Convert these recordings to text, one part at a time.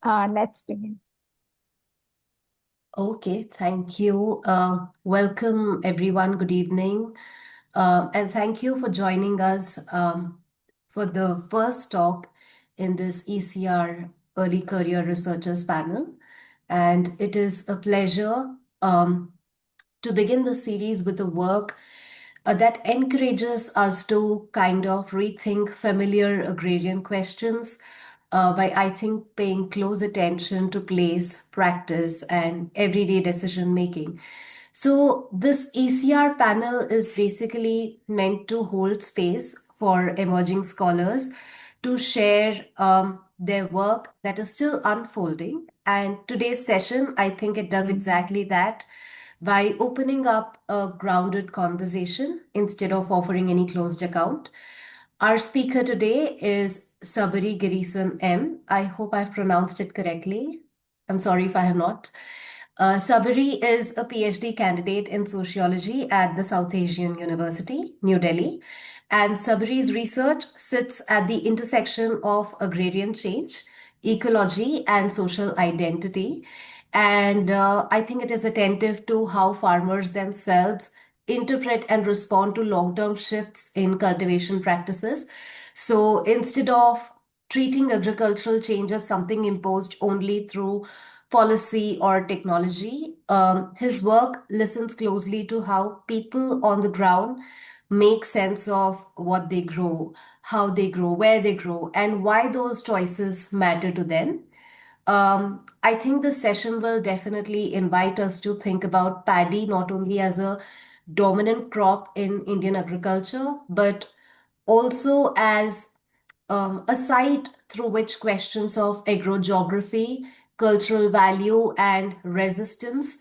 Let's begin. Okay, thank you. Welcome, everyone. Good evening. And thank you for joining us for the first talk in this ECR Early Career Researchers panel. And it is a pleasure to begin the series with a work that encourages us to kind of rethink familiar agrarian questions by, I think, paying close attention to place, practice, and everyday decision making. So, this ECR panel is basically meant to hold space for emerging scholars to share their work that is still unfolding. And today's session, I think it does exactly that by opening up a grounded conversation instead of offering any closed account. Our speaker today is Sabari GirisanM. I hope I've pronounced it correctly. I'm sorry if I have not. Sabari is a PhD candidate in sociology at the South Asian University, New Delhi. And Sabari's research sits at the intersection of agrarian change, ecology, and social identity. And I think it is attentive to how farmers themselves interpret and respond to long term shifts in cultivation practices. So instead of treating agricultural change as something imposed only through policy or technology, his work listens closely to how people on the ground make sense of what they grow, how they grow, where they grow, and why those choices matter to them. I think this session will definitely invite us to think about paddy not only as a dominant crop in Indian agriculture, but also as a site through which questions of agrogeography, cultural value, and resistance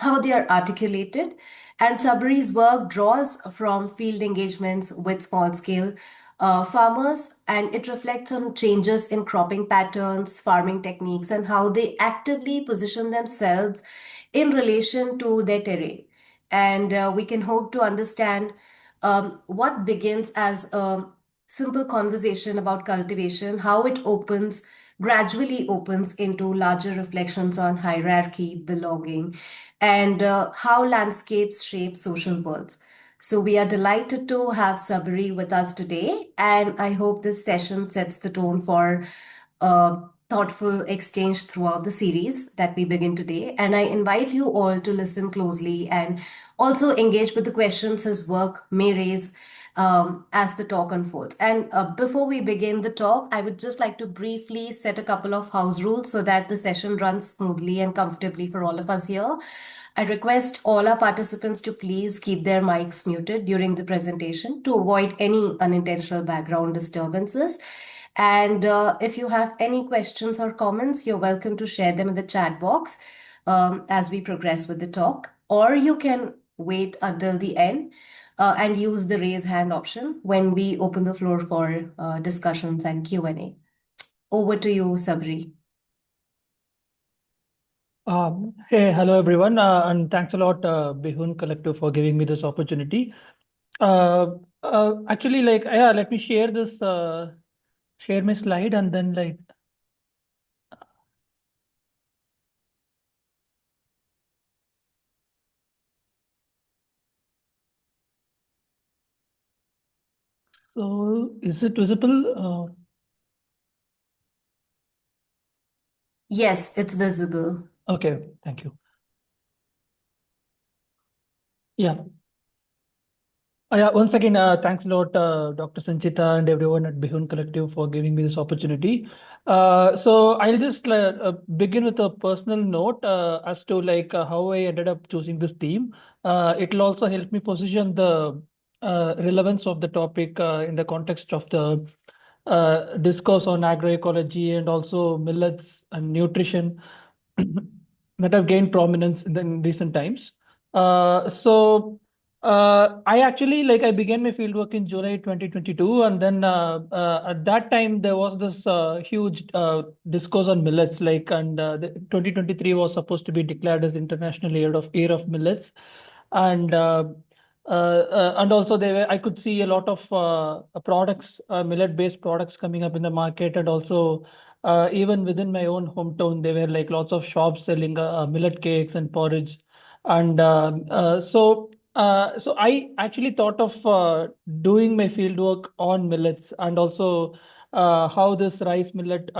how they are articulated. And Sabari's work draws from field engagements with small scale farmers, and it reflects on changes in cropping patterns, farming techniques, and how they actively position themselves in relation to their terrain. And we can hope to understand what begins as a simple conversation about cultivation, how it gradually opens into larger reflections on hierarchy, belonging, and how landscapes shape social worlds. So, we are delighted to have Sabari with us today, and I hope this session sets the tone for thoughtful exchange throughout the series that we begin today. And I invite you all to listen closely and also engage with the questions his work may raise as the talk unfolds. And before we begin the talk, I would just like to briefly set a couple of house rules so that the session runs smoothly and comfortably for all of us here. I request all our participants to please keep their mics muted during the presentation to avoid any unintentional background disturbances. And if you have any questions or comments, you're welcome to share them in the chat box as we progress with the talk. Or you can wait until the end and use the raise hand option when we open the floor for discussions and Q&A. Over to you, Sabri. Hey, hello everyone, and thanks a lot, Bihun Collective, for giving me this opportunity. Actually, yeah, let me share my slide, and then so is it visible? Yes, it's visible. Okay, thank you. Yeah. Yeah, once again, thanks a lot, Dr. Sanchita and everyone at Bihun Collective for giving me this opportunity. So I'll just begin with a personal note as to how I ended up choosing this theme. It'll also help me position the relevance of the topic in the context of the discourse on agroecology and also millets and nutrition that have gained prominence in recent times. I actually I began my fieldwork in July 2022, and then at that time there was this huge discourse on millets. The 2023 was supposed to be declared as International Year of Millets, and and also I could see a lot of products, millet-based products coming up in the market, and also Even within my own hometown, there were like lots of shops selling millet cakes and porridge. And so I actually thought of doing my field work on millets, and also how this rice millet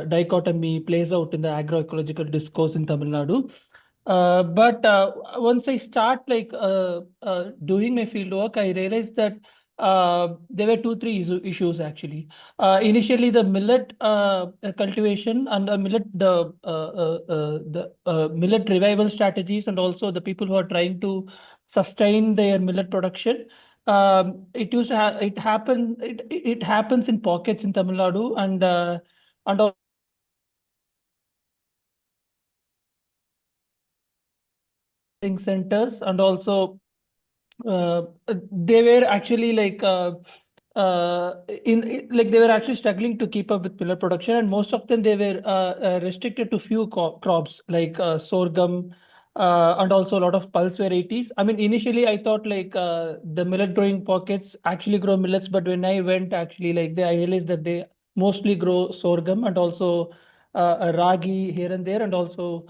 dichotomy plays out in the agroecological discourse in Tamil Nadu. But once I start doing my field work, I realized that there were two, three issues actually. Initially, the millet cultivation and the millet revival strategies, and also the people who are trying to sustain their millet production. It used to it happens in pockets in Tamil Nadu, and centers, and also they were actually like they were actually struggling to keep up with millet production, and most of them they were restricted to few crops like sorghum, and also a lot of pulse varieties. I mean, initially I thought like the millet growing pockets actually grow millets, but when I went actually I realized that they mostly grow sorghum, and also ragi here and there, and also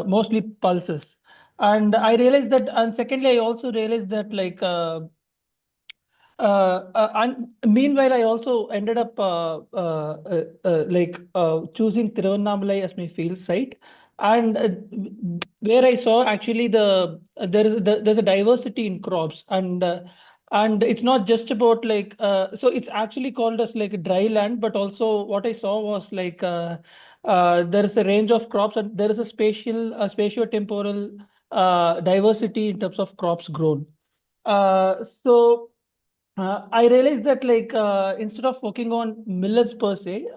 mostly pulses. And I realized that, and secondly I also realized that and meanwhile, I also ended up choosing Tiruvannamalai as my field site, and where I saw actually there's a diversity in crops, and it's not just about so it's actually called as like a dry land, but also what I saw was there is a range of crops, and there is a spatio-temporal diversity in terms of crops grown. I realized that instead of working on millets per se,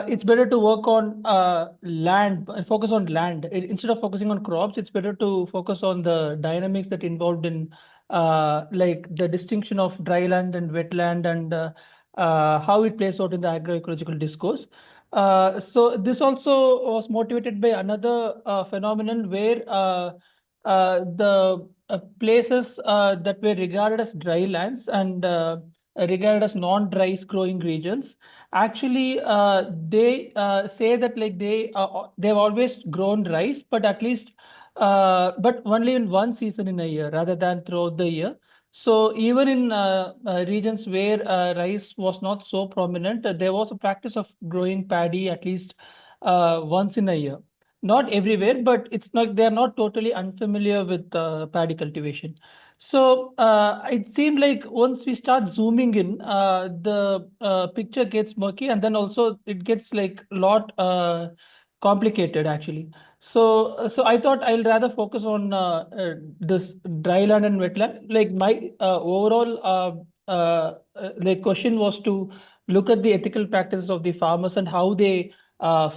it's better to work on land, focus on land. Instead of focusing on crops, it's better to focus on the dynamics that involved in like the distinction of dryland and wetland, and how it plays out in the agroecological discourse. So this also was motivated by another phenomenon where the places that were regarded as dry lands and regarded as non-rice growing regions, actually they say that they've always grown rice, but at least but only in one season in a year rather than throughout the year. So even in regions where rice was not so prominent, there was a practice of growing paddy at least once in a year. Not everywhere, but it's not, they're not totally unfamiliar with paddy cultivation. So it seemed like once we start zooming in, the picture gets murky, and then also it gets like a lot complicated actually. So I thought I'll rather focus on this dryland and wetland. Like my overall like question was to look at the ethical practices of the farmers and how they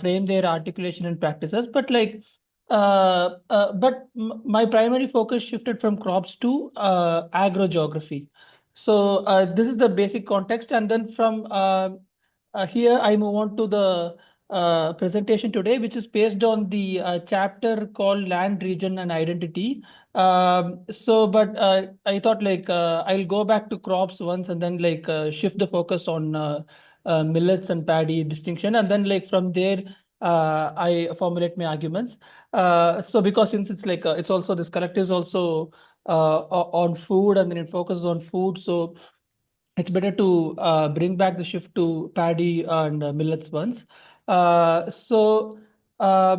frame their articulation and practices. But my primary focus shifted from crops to agro-geography. So this is the basic context, and then from here I move on to the presentation today, which is based on the chapter called Land, Region, and Identity. But I thought I'll go back to crops once, and then shift the focus on millets and paddy distinction, and then from there I formulate my arguments. So because since it's it's also this collective is also on food, and then it focuses on food, so it's better to bring back the shift to paddy and millets once. So uh,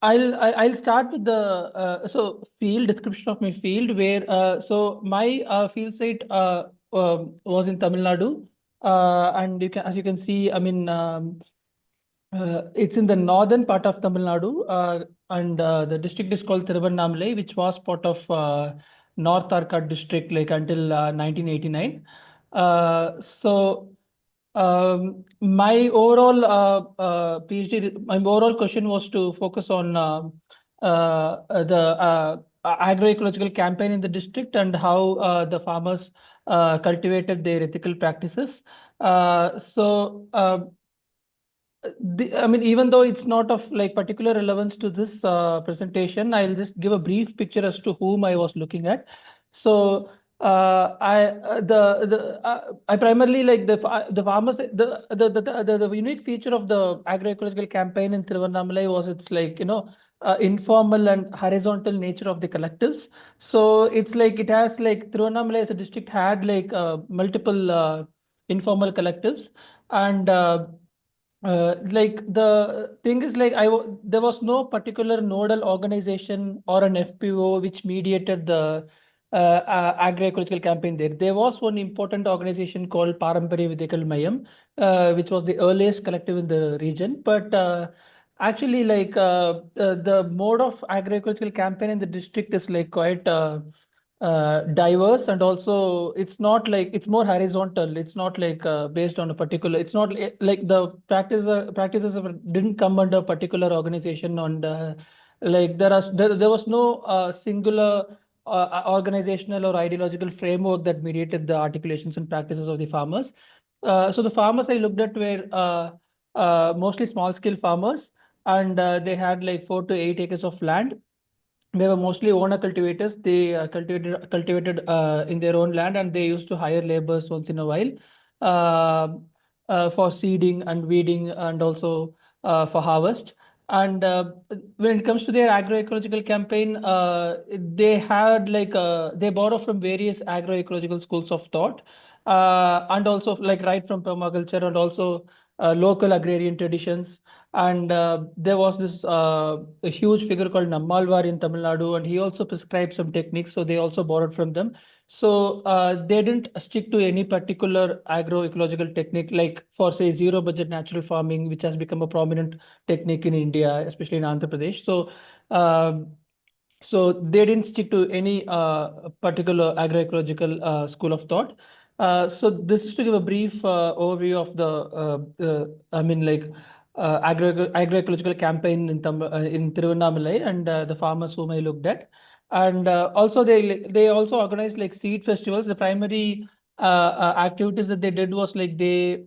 I'll start with the field description of my field, where so my field site was in Tamil Nadu, and you can, as you can see, I mean. It's in the northern part of Tamil Nadu, and the district is called Tiruvannamalai, which was part of North Arcot district until 1989. My overall my overall question was to focus on the agroecological campaign in the district, and how the farmers cultivated their ethical practices. I mean, even though it's not of particular relevance to this presentation, I'll just give a brief picture as to whom I was looking at. So I primarily like the farmers. The unique feature of the agroecological campaign in Tiruvannamalai was its like informal and horizontal nature of the collectives. So it's like it has like Tiruvannamalai as a district had like multiple informal collectives, and like the thing is like there was no particular nodal organization or an FPO which mediated the agroecological campaign there. There was one important organization called Paramparya Mayam, which was the earliest collective in the region. But actually, like the mode of agroecological campaign in the district is like quite diverse, and also it's not like it's more horizontal. It's not like based on a particular. It's not like the practices didn't come under a particular organization. On like there was no singular organizational or ideological framework that mediated the articulations and practices of the farmers. So the farmers I looked at were mostly small scale farmers, and they had like 4 to 8 acres of land. They were mostly owner cultivators. They cultivated in their own land, and they used to hire laborers once in a while uh, for seeding and weeding, and also for harvest. And when it comes to their agroecological campaign, they had like they borrow from various agroecological schools of thought, and also like right from permaculture, and also local agrarian traditions. And there was this a huge figure called Nammalvar in Tamil Nadu, and he also prescribed some techniques, so they also borrowed from them. So they didn't stick to any particular agroecological technique, like for say zero budget natural farming, which has become a prominent technique in India, especially in Andhra Pradesh. Um so they didn't stick to any particular agroecological school of thought. So this is to give a brief overview of I mean, like agroecological campaign in Tiruvannamalai, and the farmers whom I looked at. And also they also organized like seed festivals. The primary activities that they did was like they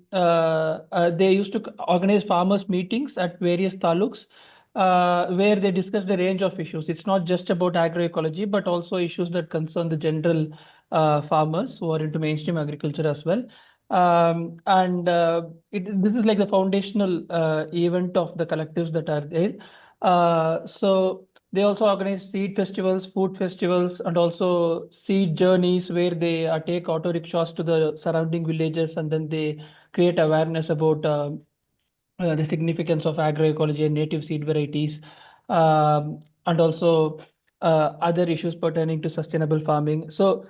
used to organize farmers meetings at various taluks, where they discuss the range of issues. It's not just about agroecology, but also issues that concern the general farmers who are into mainstream agriculture as well. And this is like the foundational event of the collectives that are there. So they also organize seed festivals, food festivals, and also seed journeys where they take auto rickshaws to the surrounding villages, and then they create awareness about the significance of agroecology and native seed varieties, and also other issues pertaining to sustainable farming. So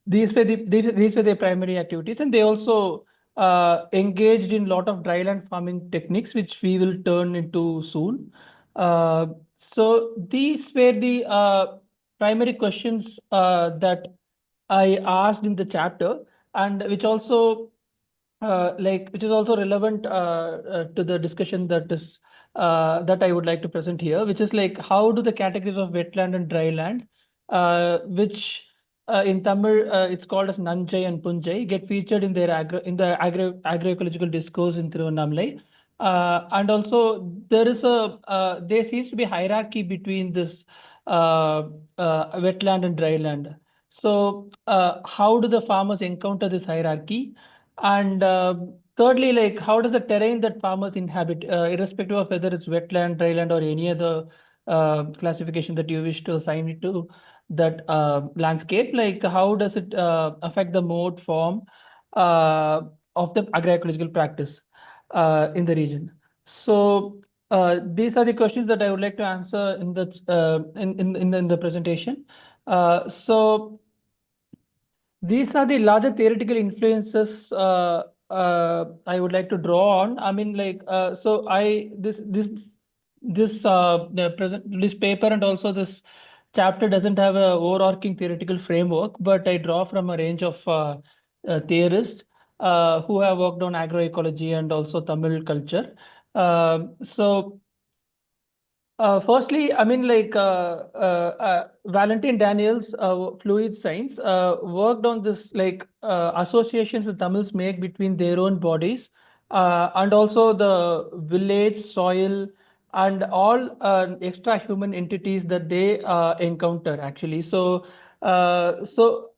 these were their primary activities, and they also engaged in a lot of dryland farming techniques, which we will turn into soon. So these were the primary questions that I asked in the chapter, and which is also relevant to the discussion that I would like to present here, which is like how do the categories of wetland and dryland, which in Tamil it's called as Nanjai and Punjai, get featured in agroecological discourse in Tiruvannamalai. And also there seems to be hierarchy between this wetland and dryland. So how do the farmers encounter this hierarchy? And thirdly, like how does the terrain that farmers inhabit, irrespective of whether it's wetland, dryland, or any other classification that you wish to assign it to that landscape, like how does it affect the mode form uh, of the agroecological practice in the region? So these are the questions that I would like to answer in the presentation. So these are the larger theoretical influences I would like to draw on. I mean, like, so I the present this paper and also this chapter doesn't have a overarching theoretical framework, but I draw from a range of theorists who have worked on agroecology and also Tamil culture. So firstly, I mean, like Valentin Daniels, fluid science, worked on this like associations the Tamils make between their own bodies and also the village, soil, and all extra human entities that they encounter actually. So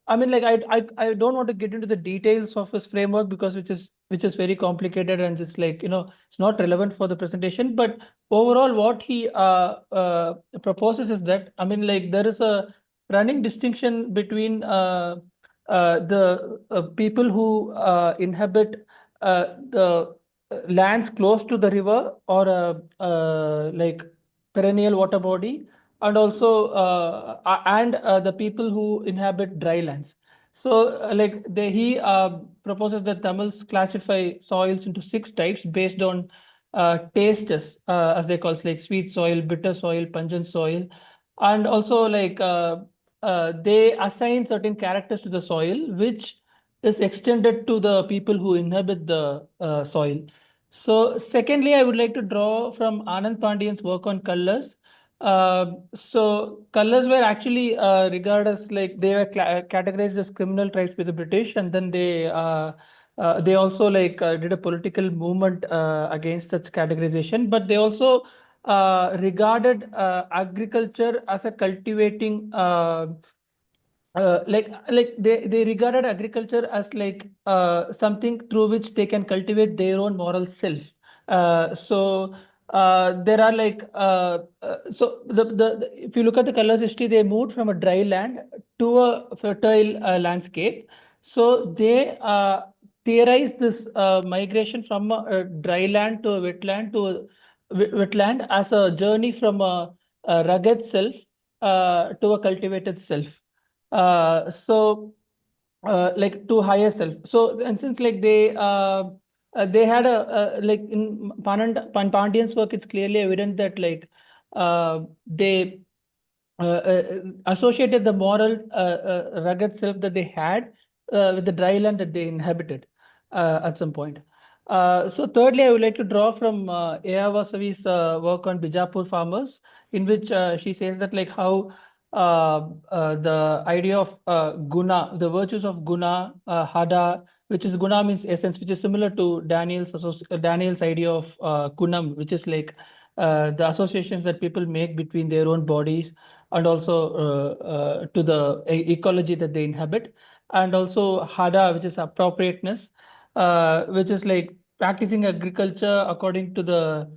I mean, like I don't want to get into the details of his framework because which is very complicated and just like it's not relevant for the presentation. But overall, what he proposes is that I mean, like there is a running distinction between the people who inhabit the lands close to the river or like perennial water body, and also the people who inhabit dry lands. So like he proposes that Tamils classify soils into six types based on tastes, as they call it, like sweet soil, bitter soil, pungent soil, and also like they assign certain characters to the soil, which is extended to the people who inhabit the soil. So, secondly, I would like to draw from Anand Pandian's work on colors. So, colors were actually regarded as like they were categorized as criminal tribes by the British, and then they also like did a political movement against such categorization. But they also regarded agriculture as a cultivating they regarded agriculture as like something through which they can cultivate their own moral self. There are like if you look at the colors history, they moved from a dry land to a fertile landscape. So they theorize this migration from a dry land to a wetland to a wetland as a journey from a rugged self to a cultivated self. Like to higher self. So and since like they had like in Pandian's work, it's clearly evident that like they associated the moral rugged self that they had with the dry land that they inhabited at some point. So thirdly, I would like to draw from A.R. Vasavi's work on Bijapur farmers, in which she says that like how the idea of guna, the virtues of guna, hada, which is guna means essence, which is similar to Daniel's idea of kunam, which is like the associations that people make between their own bodies and also to the ecology that they inhabit, and also hada, which is appropriateness, which is like practicing agriculture according to the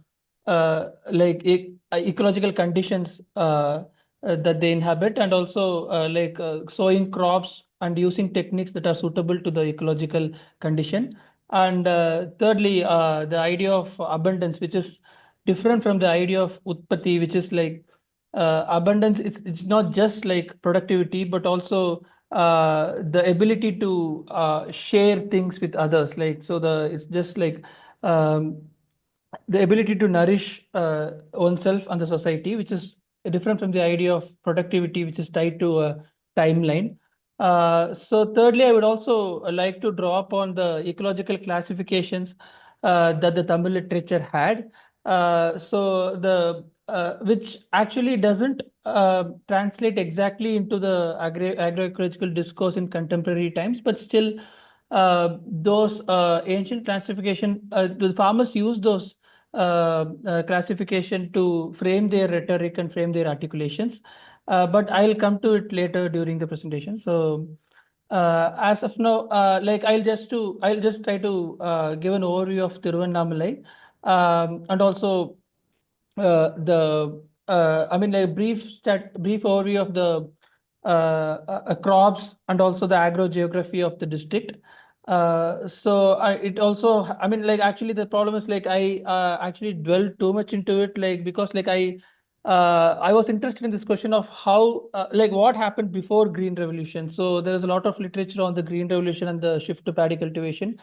ecological conditions that they inhabit, and also sowing crops and using techniques that are suitable to the ecological condition. And thirdly, the idea of abundance, which is different from the idea of utpatti, which is like abundance is it's not just like productivity, but also the ability to share things with others. Like so, the it's just like um, the ability to nourish oneself and the society, which is different from the idea of productivity, which is tied to a timeline. So, thirdly, I would also like to draw upon the ecological classifications that the Tamil literature had. Which actually doesn't translate exactly into the agroecological discourse in contemporary times, but still, those ancient classification, the farmers use those classification to frame their rhetoric and frame their articulations. But I'll come to it later during the presentation. So, as of now, I'll just try to give an overview of Tiruvannamalai, and also I mean, like brief overview of the crops and also the agro-geography of the district. It also, I mean, like actually the problem is like I actually dwelled too much into it, like because like I was interested in this question of how like what happened before Green Revolution. So there is a lot of literature on the Green Revolution and the shift to paddy cultivation.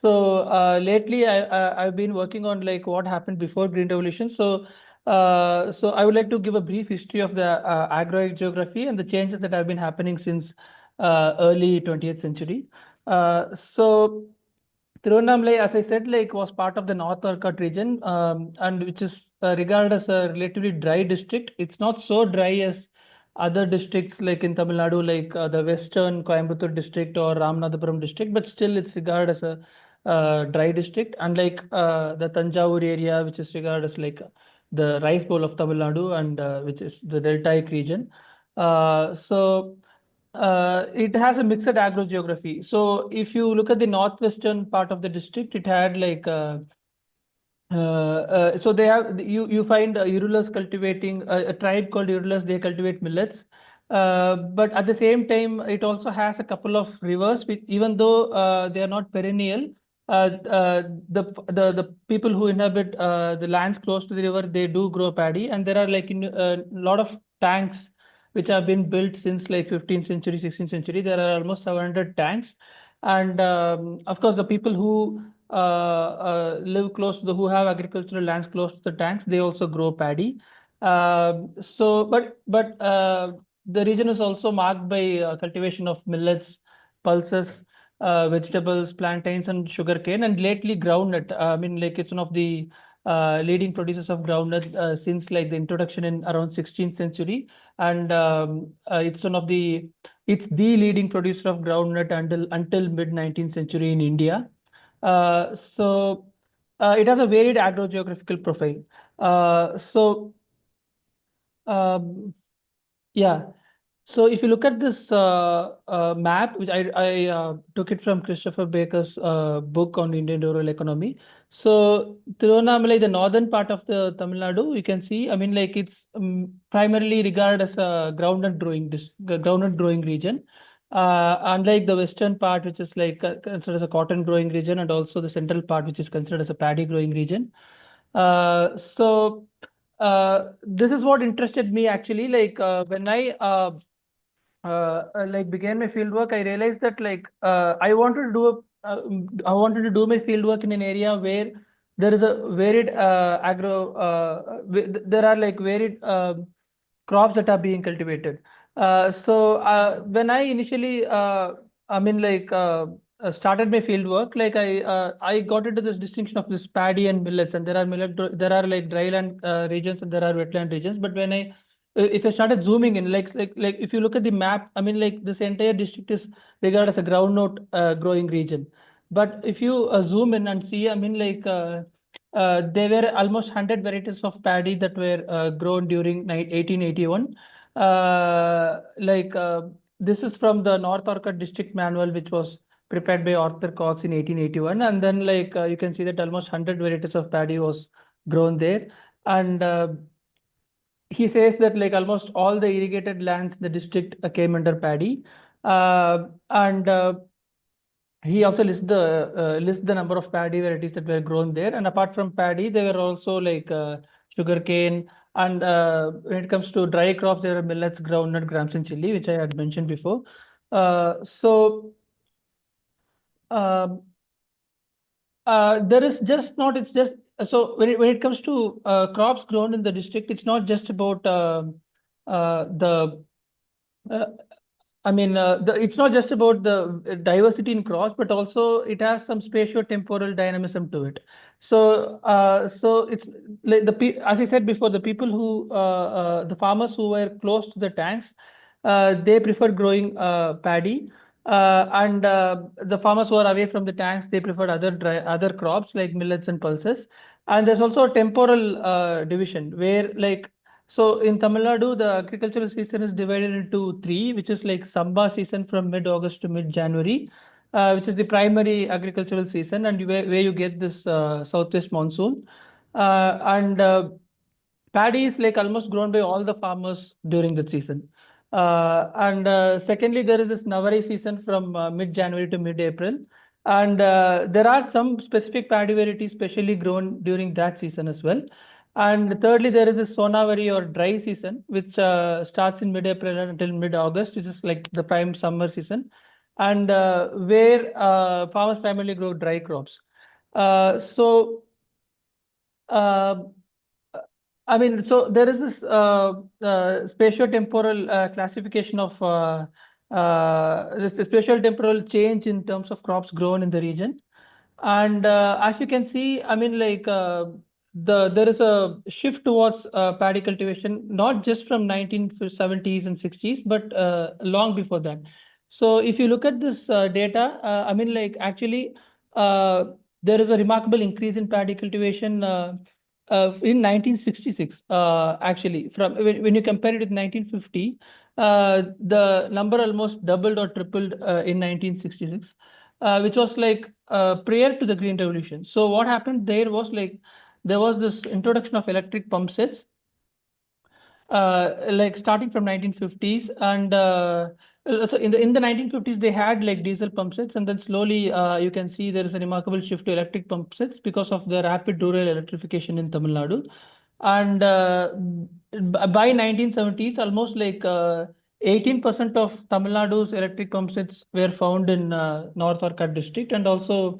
So lately, I've been working on like what happened before Green Revolution. So I would like to give a brief history of the agro-geography and the changes that have been happening since early 20th century. So Tiruvannamalai, as I said, like was part of the North Arcot region, and which is regarded as a relatively dry district. It's not so dry as other districts like in Tamil Nadu, like the Western Coimbatore district or Ramanathapuram district, but still it's regarded as a dry district. Unlike the Tanjavur area, which is regarded as like the rice bowl of Tamil Nadu, and which is the deltaic region. So It has a mixed agrogeography. So if you look at the northwestern part of the district, it had like so they have you find Urulus cultivating a tribe called Urulus. They cultivate millets, but at the same time, it also has a couple of rivers. Which, even though they are not perennial, the people who inhabit the lands close to the river, they do grow paddy, and there are like a lot of tanks which have been built since like 15th century, 16th century. There are almost 700 tanks, and of course, the people who live close to who have agricultural lands close to the tanks, they also grow paddy. But the region is also marked by cultivation of millets, pulses, vegetables, plantains, and sugarcane, and lately groundnut. I mean, like it's one of the leading producers of groundnut since like the introduction in around 16th century, and it's the leading producer of groundnut until mid 19th century in India. It has a varied agro-geographical profile. So um, yeah. So if you look at this map, which I took it from Christopher Baker's book on Indian rural economy. So Tiruvannamalai, the northern part of the Tamil Nadu, you can see. I mean, like it's primarily regarded as a groundnut growing region. Unlike the western part, which is like considered as a cotton growing region, and also the central part, which is considered as a paddy growing region. This is what interested me actually. Like when I like began my field work, I realized that like I wanted to do my field work in an area where there is a varied there are like varied crops that are being cultivated. When I initially I mean like started my field work, like I got into this distinction of this paddy and millets, and there are like dryland regions and there are wetland regions. But when I if I started zooming in, like if you look at the map, I mean like this entire district is regarded as a groundnut growing region. But if you zoom in and see, I mean like there were almost 100 varieties of paddy that were grown during 1881. This is from the North Orchard District Manual, which was prepared by Arthur Cox in 1881. And then like you can see that almost 100 varieties of paddy was grown there. And he says that like almost all the irrigated lands in the district came under paddy. And He also lists the number of paddy varieties that were grown there. And apart from paddy, there were also like sugarcane. And when it comes to dry crops, there are millets, groundnut, grams, and chili, which I had mentioned before. Uh, so um, there is just not it's just so when it comes to crops grown in the district, it's not just about the uh, it's not just about the diversity in crops, but also it has some spatio-temporal dynamism to it. So it's like as I said before, the people the farmers who were close to the tanks, they prefer growing paddy, and the farmers who are away from the tanks, they preferred other crops like millets and pulses. And there's also a temporal division where like so in Tamil Nadu, the agricultural season is divided into three, which is like Samba season from mid-August to mid-January, which is the primary agricultural season, and where you get this southwest monsoon. And Paddy is like almost grown by all the farmers during that season. And Secondly, there is this Navari season from mid-January to mid-April. And there are some specific paddy varieties specially grown during that season as well. And thirdly, there is this Sonavari or dry season, which starts in mid-April until mid-August, which is like the prime summer season, and where farmers primarily grow dry crops. Uh, so uh, so there is this spatio-temporal classification of this spatial-temporal change in terms of crops grown in the region. And as you can see, I mean, like there is a shift towards paddy cultivation, not just from 1970s and 60s, but long before that. So if you look at this data, I mean, like actually, uh, there is a remarkable increase in paddy cultivation in 1966. Actually, when you compare it with 1950. the number almost doubled or tripled in 1966, which was like prior to the Green Revolution. So what happened there was like there was this introduction of electric pump sets, like starting from 1950s, and so in the 1950s they had like diesel pump sets, and then slowly you can see there is a remarkable shift to electric pump sets because of the rapid rural electrification in Tamil Nadu. And by 1970s, almost like 18% of Tamil Nadu's electric pump sets were found in North Orchard district, and also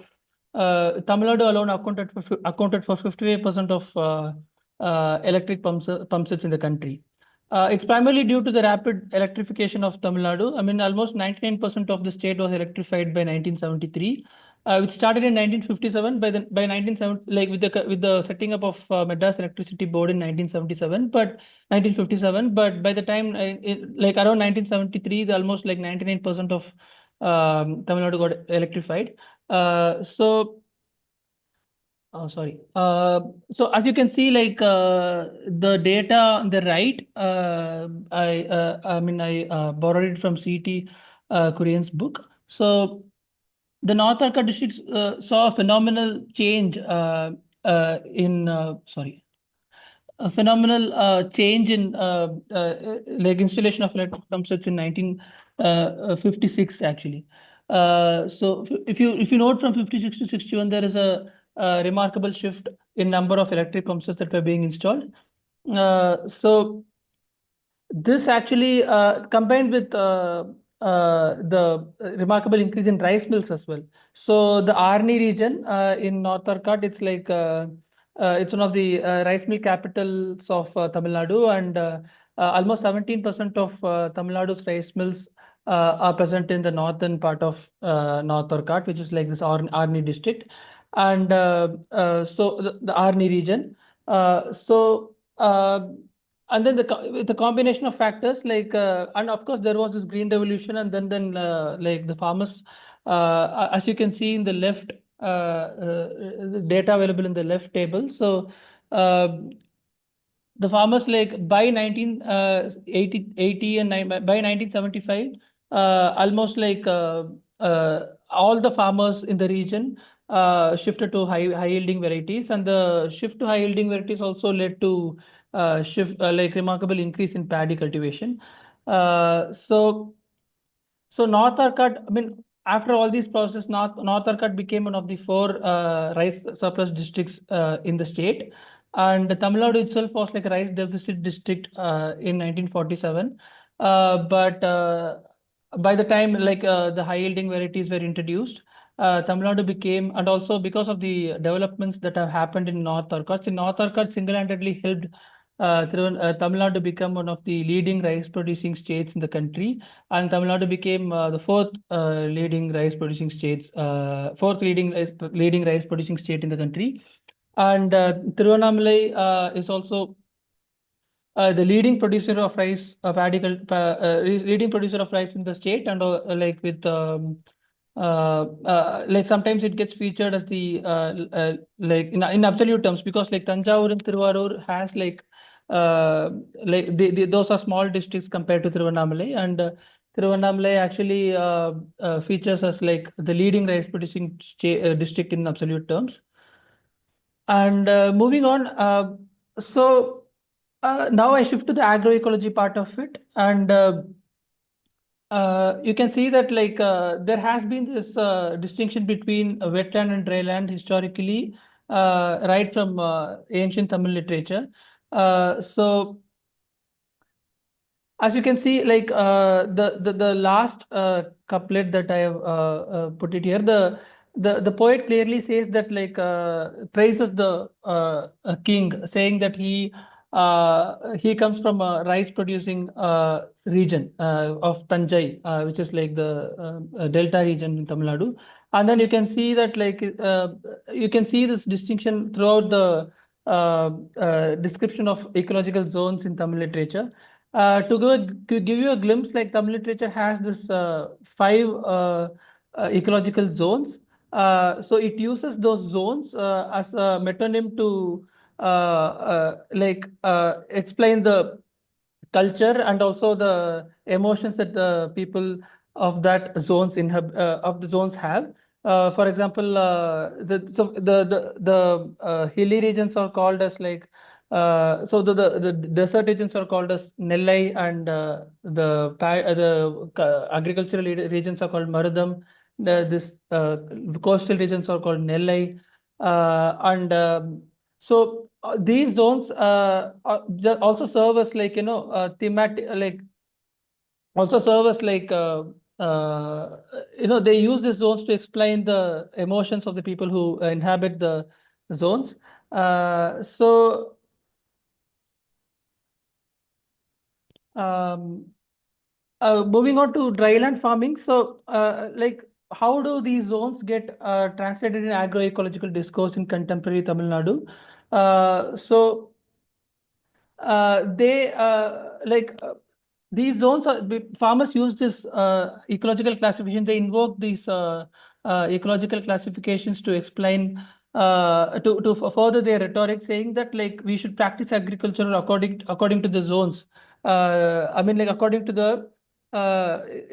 Tamil Nadu alone accounted for 55% of electric pump sets in the country. It's primarily due to the rapid electrification of Tamil Nadu. I mean, almost 99% of the state was electrified by 1973, which started in 1957. By 1970, like with the setting up of Madras Electricity Board in 1977, but 1957. But by the time like around 1973, the almost like 99% of Tamil Nadu got electrified. So Oh, sorry. So as you can see, like the data on the right, I borrowed it from CT Korean's book. So the North Arcot district saw a phenomenal change in sorry a phenomenal change in like installation of electric pump sets in 1956 actually. So if you note from 56 to 61, there is a remarkable shift in number of electric pump sets that were being installed. So this actually combined with the remarkable increase in rice mills as well. So the Arni region in North Arcot, it's one of the rice mill capitals of Tamil Nadu, and almost 17% of Tamil Nadu's rice mills are present in the northern part of North Arcot, which is like this Arni district, and so the Arni region. And then with the combination of factors like and of course there was this green revolution, and then like the farmers, as you can see in the left, the data available in the left table. So uh, the farmers, like by 1980 and by 1975, almost like all the farmers in the region shifted to high yielding varieties, and the shift to high yielding varieties also led to shift like remarkable increase in paddy cultivation. So North Arcot, I mean, after all these processes, North Arcot became one of the four rice surplus districts in the state, and Tamil Nadu itself was like a rice deficit district in 1947. But by the time like the high yielding varieties were introduced, Tamil Nadu became, and also because of the developments that have happened in North Arcot, North Arcot single-handedly helped Tamil Nadu to become one of the leading rice producing states in the country, and Tamil Nadu became the fourth leading rice producing state in the country. And Tiruvannamalai is also the leading producer of rice, leading producer of rice in the state, and like with like sometimes it gets featured as the like in absolute terms, because like Tanjavur and Tiruvarur has like those are small districts compared to Tiruvannamalai, and Tiruvannamalai actually features as like the leading rice producing district in absolute terms. And moving on, now I shift to the agroecology part of it, and you can see that like there has been this distinction between wetland and dryland historically, right from ancient Tamil literature. So as you can see, like the last couplet that I have put it here, the poet clearly says that like praises the king, saying that he comes from a rice producing region of Tanjai, which is like the delta region in Tamil Nadu. And then you can see that like you can see this distinction throughout the description of ecological zones in Tamil literature. To give you a glimpse, like Tamil literature has this five ecological zones. So it uses those zones as a metonym to explain the culture and also the emotions that the people of that of the zones have. For example, the hilly regions are called as like the desert regions are called as Nellai, and the agricultural regions are called Marudam. This coastal regions are called Nellai, and these zones also serve as like thematic, like also serve as like they use these zones to explain the emotions of the people who inhabit the zones. Uh, so um, Moving on to dryland farming. How do these zones get translated in agroecological discourse in contemporary Tamil Nadu? So they like These zones are farmers use this ecological classification. They invoke these ecological classifications to explain further their rhetoric, saying that like we should practice agriculture according to the zones. I mean, like according to the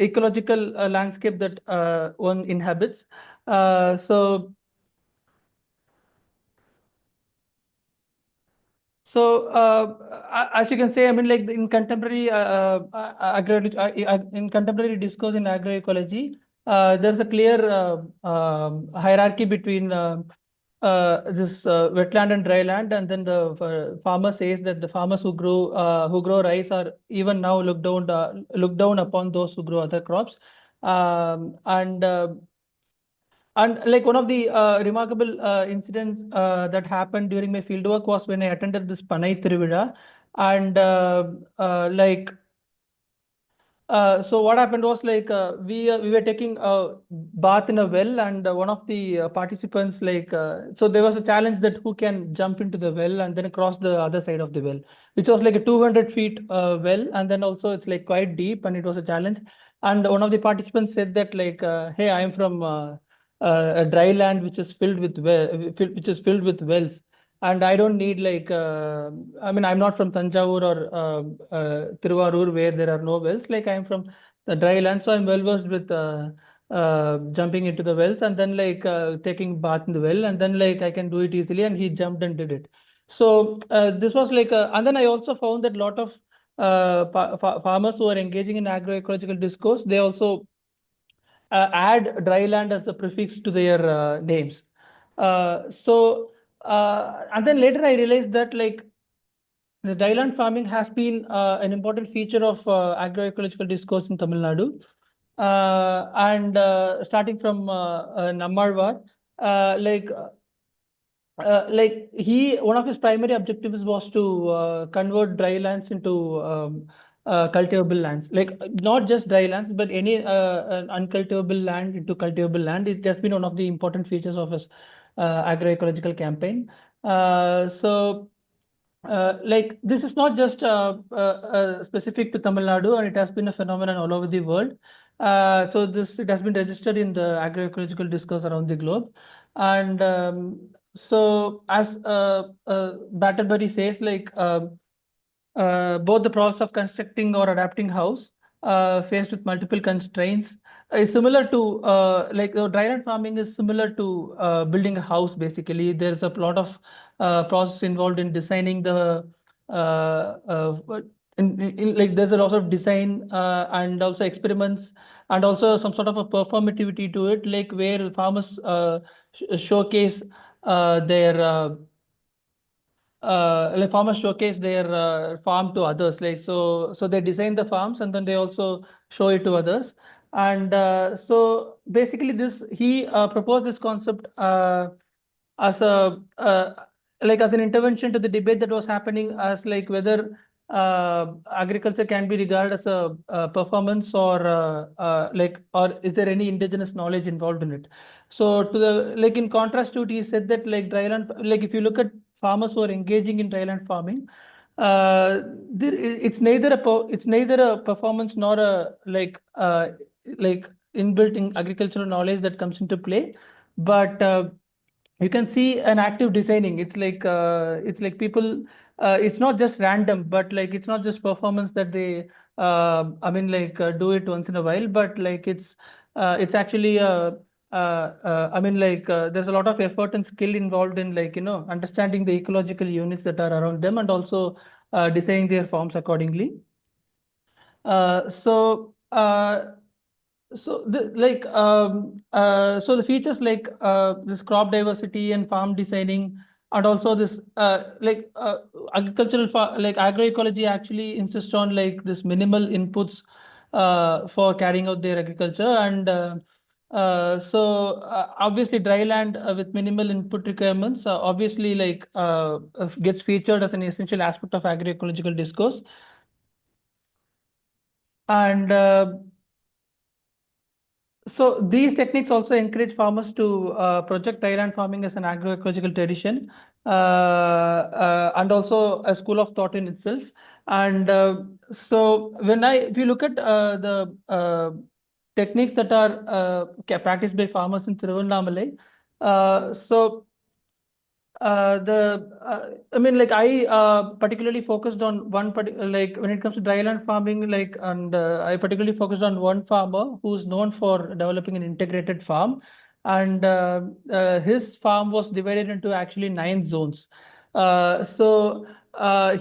ecological landscape that one inhabits. Uh, so as you can say, I mean, like in contemporary in contemporary discourse in agroecology, there's a clear hierarchy between this wetland and dryland, and then the farmer says that the farmers who grow rice are even now look down upon those who grow other crops, and like one of the remarkable incidents that happened during my fieldwork was when I attended this Panay Tiruvizha, and like so what happened was like we were taking a bath in a well, and one of the participants so there was a challenge that who can jump into the well and then cross the other side of the well, which was like a 200 feet well, and then also it's like quite deep, and it was a challenge. And one of the participants said that like hey, I am from a dry land which is which is filled with wells, and I don't need like I mean, I'm not from Tanjavur or Tiruvarur where there are no wells. Like I'm from the dry land, so I'm well versed with jumping into the wells, and then like taking bath in the well, and then like I can do it easily. And he jumped and did it. So this was like and then I also found that a lot of farmers who are engaging in agroecological discourse, they also add dry land as a prefix to their names. And then later I realized that like the dryland farming has been an important feature of agroecological discourse in Tamil Nadu. And Starting from Nammalwar, like one of his primary objectives was to convert dry lands into cultivable lands, like not just dry lands but any uncultivable land into cultivable land. It has been one of the important features of his agroecological campaign. Like this is not just specific to Tamil Nadu, and it has been a phenomenon all over the world. It has been registered in the agroecological discourse around the globe. And as Batterbury says, like both the process of constructing or adapting house faced with multiple constraints is similar to dryland farming is similar to building a house. Basically, there's a lot of process involved in designing the uh, uh, like there's a lot of design and also experiments, and also some sort of a performativity to it, like where farmers showcase their like farmers showcase their farm to others, like so they design the farms and then they also show it to others. And so basically this he proposed this concept as a as an intervention to the debate that was happening as like whether agriculture can be regarded as a, performance, or or is there any indigenous knowledge involved in it. So to the like in contrast to it, he said that like dryland, like if you look at farmers who are engaging in dryland farming, it's neither a performance nor a like inbuilt in agricultural knowledge that comes into play, but you can see an active designing. It's like people it's not just random, but like it's not just performance that they do it once in a while, but like it's actually there's a lot of effort and skill involved in like understanding the ecological units that are around them, and also designing their forms accordingly. Uh, so uh, so the features like this crop diversity and farm designing, and also this like agroecology actually insists on like this minimal inputs for carrying out their agriculture. And obviously dryland with minimal input requirements obviously gets featured as an essential aspect of agroecological discourse. And So these techniques also encourage farmers to project dryland farming as an agroecological tradition, and also a school of thought in itself. And if you look at the techniques that are practiced by farmers in Tiruvannamalai, so the I mean, like I particularly focused on like when it comes to dryland farming, and I particularly focused on one farmer who's known for developing an integrated farm, and his farm was divided into actually 9 zones.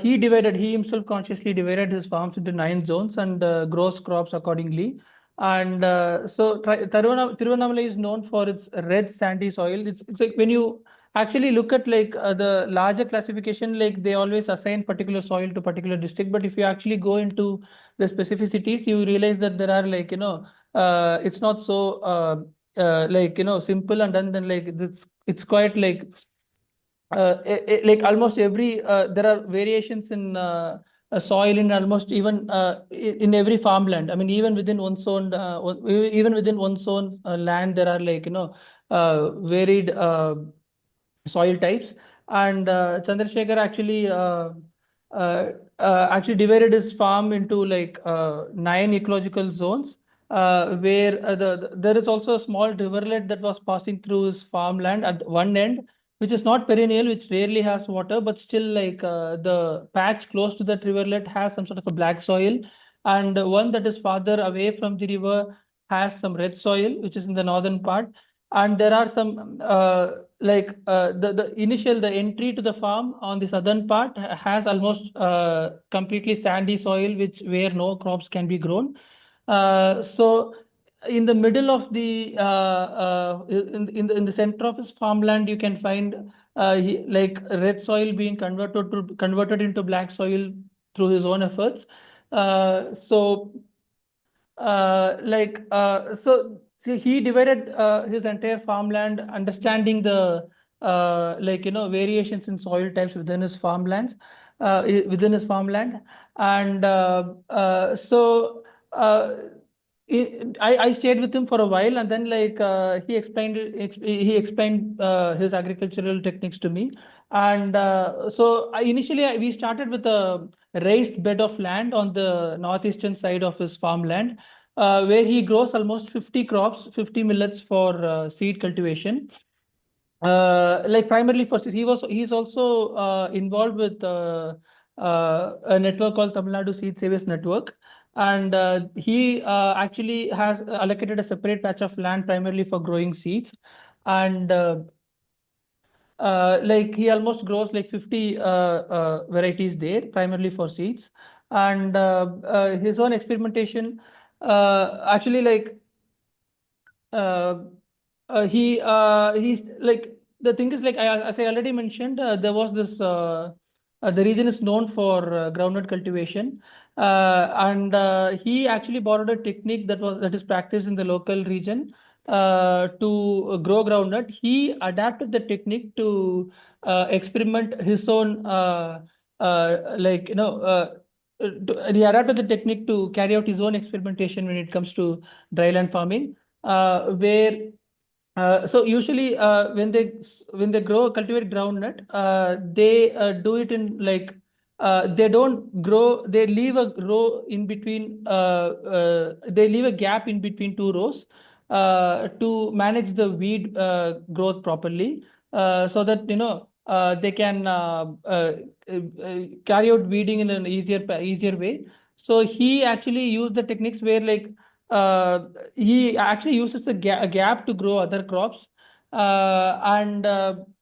He himself consciously divided his farms into 9 zones and grows crops accordingly. And Tiruvannamalai is known for its red sandy soil. It's like when you actually look at like the larger classification, like they always assign particular soil to particular district, but if you actually go into the specificities, you realize that there are it's not so simple. And then like it's quite like like almost every there are variations in soil in almost even in every farmland. I mean, even within one zone land, there are varied soil types. And Chandrasekhar actually divided his farm into 9 ecological zones, where there is also a small rivulet that was passing through his farmland at one end, which is not perennial, which rarely has water, but still the patch close to that rivulet has some sort of a black soil, and one that is farther away from the river has some red soil, which is in the northern part. And there are some the entry to the farm on the southern part has almost completely sandy soil, which where no crops can be grown. So in the middle of the in the center of his farmland, you can find like red soil being converted into black soil through his own efforts. uh, so so he divided his entire farmland, understanding the variations in soil types within his within his farmland. And I stayed with him for a while, and then he explained his agricultural techniques to me. And we started with a raised bed of land on the northeastern side of his farmland, where he grows almost 50 crops, 50 millets for seed cultivation. Like primarily for he's also involved with a network called Tamil Nadu Seed Savers Network. And he actually has allocated a separate patch of land primarily for growing seeds. And like he almost grows like 50 varieties there, primarily for seeds. And his own experimentation actually like uh, he's like the thing is as I already mentioned, there was this the region is known for groundnut cultivation, and he actually borrowed a technique that is practiced in the local region to grow groundnut. He adapted the technique to experiment his own he adapted the technique to carry out his own experimentation when it comes to dryland farming, where so usually when they grow cultivate groundnut, they do it in they don't grow. They leave a row in between. They leave a gap in between 2 rows to manage the weed growth properly, so that they can carry out weeding in an easier way. So he actually used the techniques where like he actually uses the gap to grow other crops, and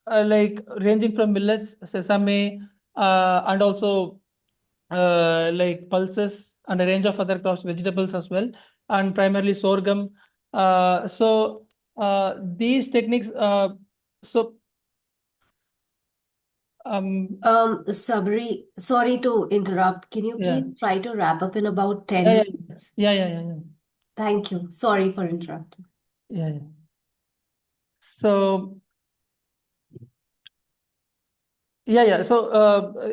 like ranging from millets, sesame, and also like pulses and a range of other crops, vegetables as well, and primarily sorghum. These techniques, so Sabri, sorry to interrupt. Can you yeah, please try to wrap up in about yeah, 10 yeah, minutes? yeah. Thank you. Sorry for interrupting. Yeah, yeah. So yeah. So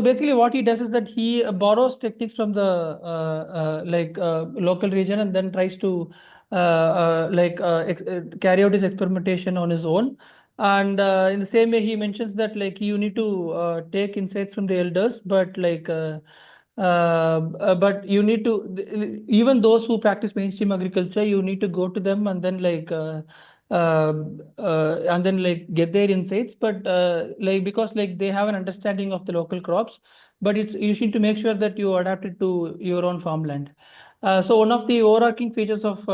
basically what he does is that he borrows techniques from the local region and then tries to carry out his experimentation on his own. And in the same way, he mentions that like you need to take insights from the elders, but you need to, even those who practice mainstream agriculture, you need to go to them and then like get their insights, but like because like they have an understanding of the local crops, but it's you need to make sure that you adapt it to your own farmland. So one of the overarching features of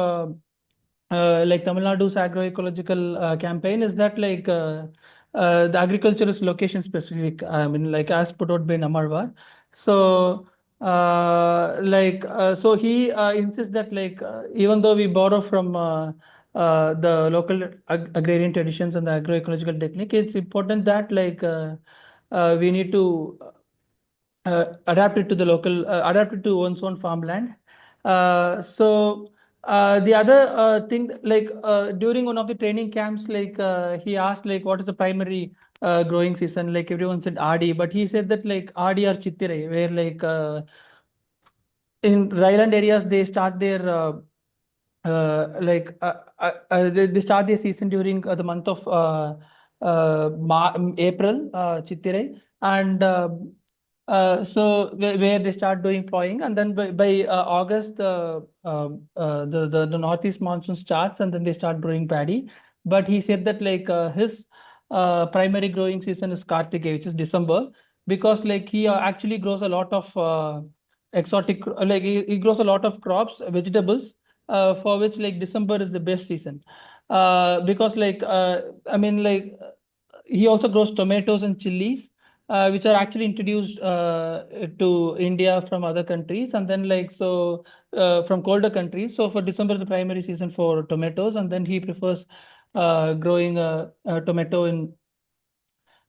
like Tamil Nadu's agroecological campaign is that the agriculture is location specific. I mean, like as put out by Namarwar. So so he insists that even though we borrow from the local agrarian traditions and the agroecological technique, it's important that we need to adapt it to one's own farmland. The other thing, during one of the training camps, he asked what is the primary growing season. Like everyone said Adi, but he said that like Adi or Chittirai, where in dryland areas they start their they start their season during the month of April, Chittirai, and where they start doing plowing, and then by August the northeast monsoon starts, and then they start growing paddy. But he said that his primary growing season is Kartige, which is December, because like he actually grows a lot of exotic, he grows a lot of crops, vegetables, for which like December is the best season. Because I mean he also grows tomatoes and chilies, which are actually introduced to India from other countries, and then from colder countries. So for December is the primary season for tomatoes, and then he prefers growing tomato in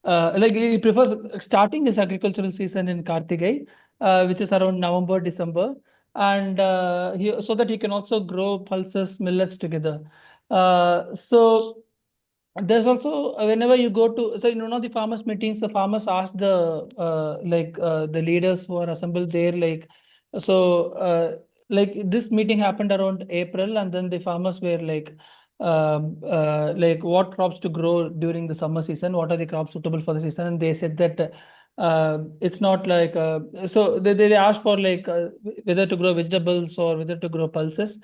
he prefers starting his agricultural season in Kartigai, which is around November, December, and so that he can also grow pulses, millets together. So there's also whenever you go to so in one of the farmers meetings, the farmers ask the leaders who are assembled there this meeting happened around April, and then the farmers were what crops to grow during the summer season, what are the crops suitable for the season, and they said that it's not so they asked for whether to grow vegetables or whether to grow pulses,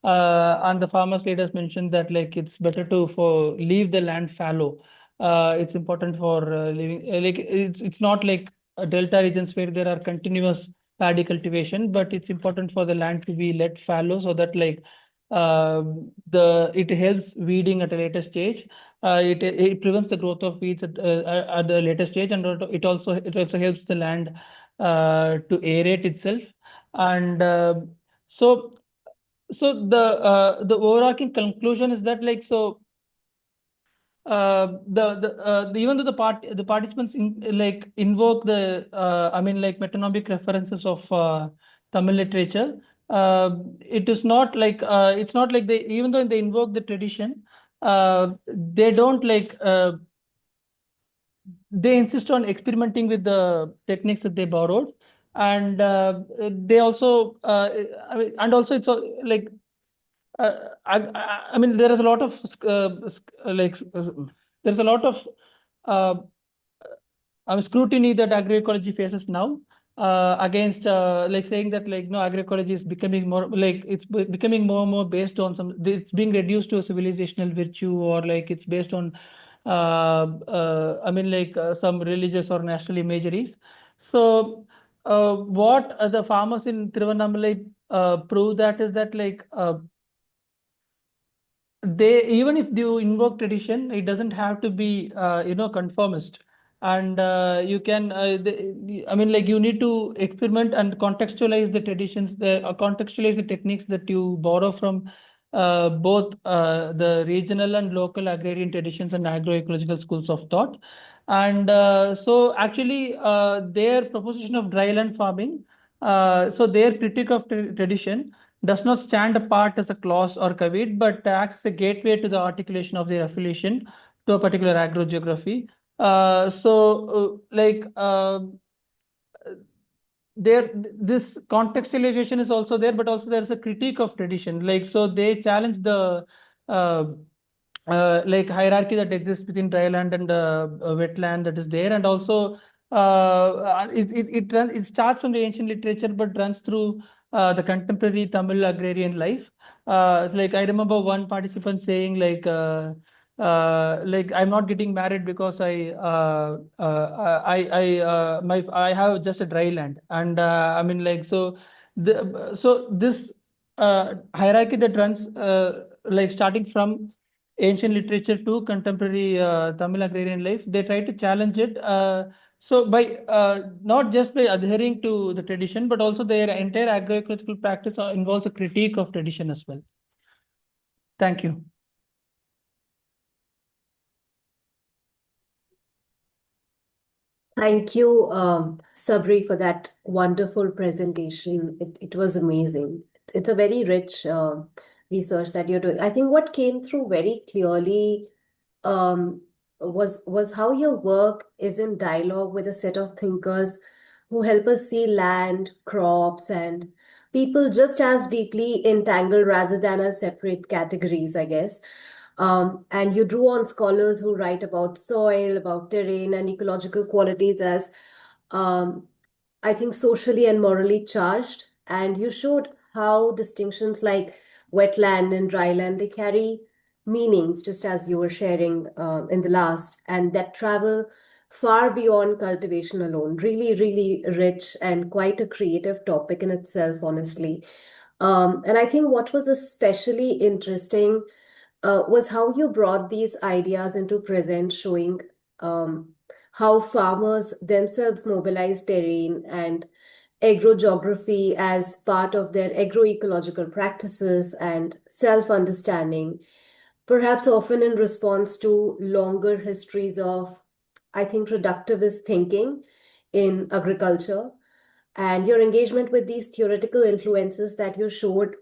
and the farmers leaders mentioned that it's better to for leave the land fallow. It's important for living it's not like delta regions where there are continuous paddy cultivation, but it's important for the land to be let fallow so that the it helps weeding at a later stage. It prevents the growth of weeds at the later stage, and it also helps the land to aerate itself. And so the overarching conclusion is that even though the participants invoke the I mean metonymic references of Tamil literature, it is not it's not like they even though they invoke the tradition, they don't they insist on experimenting with the techniques that they borrowed, and they also I mean, and also it's I mean, there is a lot of there's a lot of uh, scrutiny that agroecology faces now against saying that no, agroecology is becoming more becoming more and more based on it's being reduced to a civilizational virtue, or it's based on I mean, like some religious or national imageries. So, what the farmers in Tiruvannamalai prove that is that like they, even if you invoke tradition, it doesn't have to be conformist, and you can I mean, like you need to experiment and contextualize the traditions, contextualize the techniques that you borrow from both the regional and local agrarian traditions and agroecological schools of thought. And so actually their proposition of dryland farming, so their critique of tradition does not stand apart as a clause or caveat, but acts as a gateway to the articulation of their affiliation to a particular agrogeography. There, this contextualization is also there, but also there's a critique of tradition. Like, so they challenge the uh, like hierarchy that exists between dryland and wetland that is there, and also it starts from the ancient literature but runs through the contemporary Tamil agrarian life. Like I remember one participant saying like I'm not getting married because I have just a dry land, and I mean, like, so this hierarchy that runs like starting from ancient literature to contemporary Tamil agrarian life, they try to challenge it. So by not just by adhering to the tradition, but also their entire agroecological practice involves a critique of tradition as well. Thank you. Thank you, Sabri, for that wonderful presentation. It was amazing. It's a very rich research that you're doing. I think what came through very clearly um, was how your work is in dialogue with a set of thinkers who help us see land, crops, and people just as deeply entangled rather than as separate categories, I guess. And you drew on scholars who write about soil, about terrain, and ecological qualities as, um, I think, socially and morally charged. And you showed how distinctions like wetland and dryland, they carry meanings, just as you were sharing in the last, and that travel far beyond cultivation alone. Really, really rich and quite a creative topic in itself, honestly. And I think what was especially interesting was how you brought these ideas into present, showing um, how farmers themselves mobilize terrain and agrogeography as part of their agroecological practices and self understanding, perhaps often in response to longer histories of, I think, productivist thinking in agriculture. And your engagement with these theoretical influences that you showed,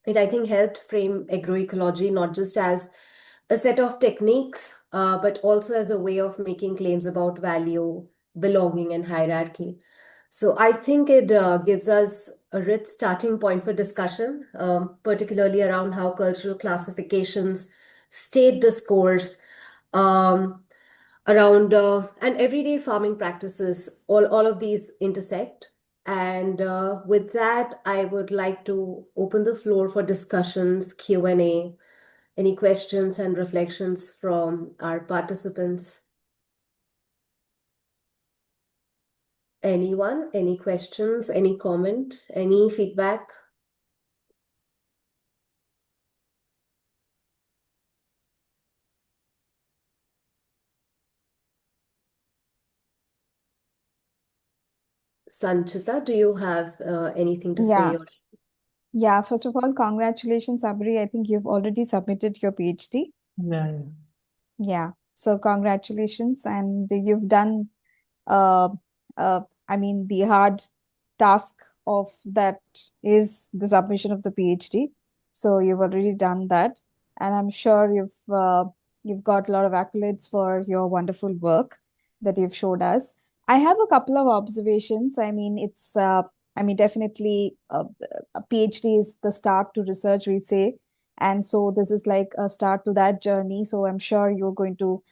it, I think, helped frame agroecology not just as a set of techniques, but also as a way of making claims about value, belonging, and hierarchy. So I think it gives us a rich starting point for discussion, particularly around how cultural classifications, state discourse, um, around and everyday farming practices, all of these intersect. And with that, I would like to open the floor for discussions, Q&A, any questions and reflections from our participants. Anyone? Any questions? Any comment? Any feedback? Sanchita, do you have anything to say? Yeah, yeah. First of all, congratulations, Sabri. I think you've already submitted your PhD. Yeah, yeah. Yeah. So congratulations, and you've done uh, I mean, the hard task of that is the submission of the PhD. So you've already done that, and I'm sure you've got a lot of accolades for your wonderful work that you've showed us. I have a couple of observations. I mean, I mean, definitely a PhD is the start to research, we say, and so this is like a start to that journey. So I'm sure you're going to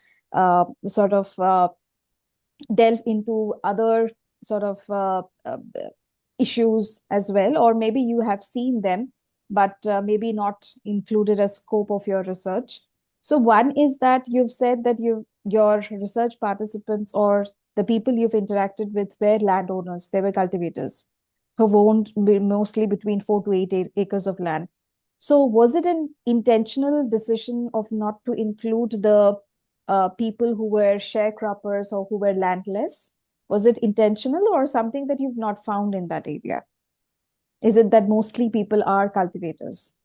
sort of delve into other sort of issues as well, or maybe you have seen them, but maybe not included as scope of your research. So one is that you've said that your research participants or the people you've interacted with were landowners, they were cultivators who've owned mostly between 4 to 8 acres of land. So was it an intentional decision of not to include the people who were sharecroppers or who were landless? Was it intentional or something that you've not found in that area? Is it that mostly people are cultivators?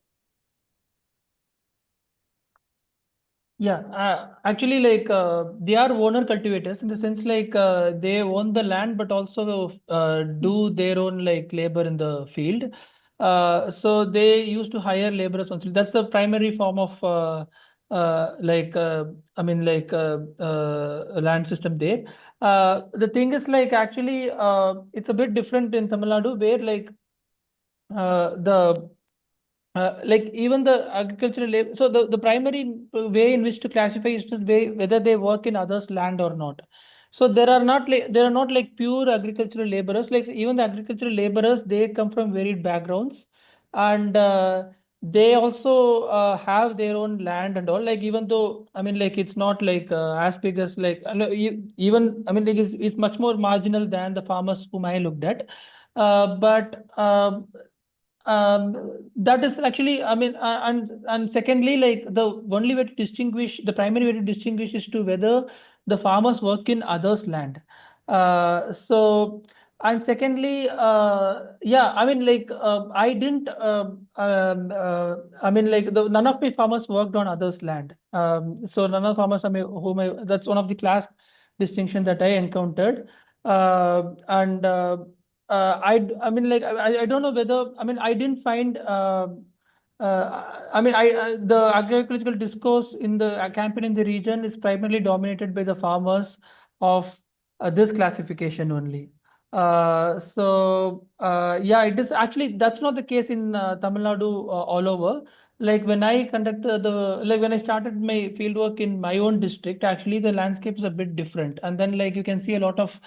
Yeah, actually, they are owner cultivators in the sense they own the land, but also do their own like labor in the field. So they used to hire laborers. That's the primary form of I mean land system there. The thing is actually it's a bit different in Tamil Nadu where the even the agricultural labor, so the primary way in which to classify is the way whether they work in others' land or not. So there are not like pure agricultural laborers. Like even the agricultural laborers, they come from varied backgrounds, and they also have their own land and all. Like even though I mean it's not as big as no, even I mean it's much more marginal than the farmers whom I looked at. But that is actually I mean and secondly the only way to distinguish, the primary way to distinguish is to whether the farmers work in others land. So and secondly yeah I mean I didn't I mean none of my farmers worked on others land. So none of the farmers that's one of the class distinction that I encountered. And I mean, I don't know whether, I mean, I didn't find, I mean, the agroecological discourse in the campaign in the region is primarily dominated by the farmers of this classification only. Yeah, it is actually, that's not the case in Tamil Nadu all over. Like when I conducted when I started my fieldwork in my own district, actually the landscape is a bit different. And then you can see a lot of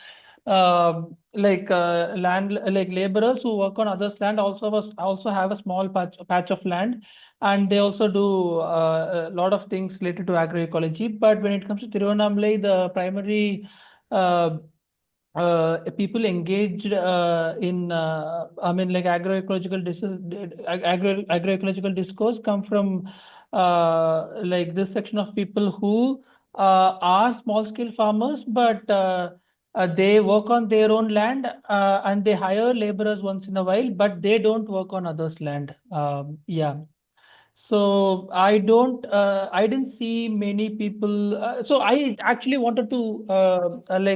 land laborers who work on others land also have a small patch of land, and they also do a lot of things related to agroecology. But when it comes to Tiruvannamalai, the primary people engaged in I mean agroecological discourse come from this section of people who are small scale farmers, but they work on their own land, and they hire laborers once in a while, but they don't work on others land. Yeah. So I didn't see many people. So I actually wanted to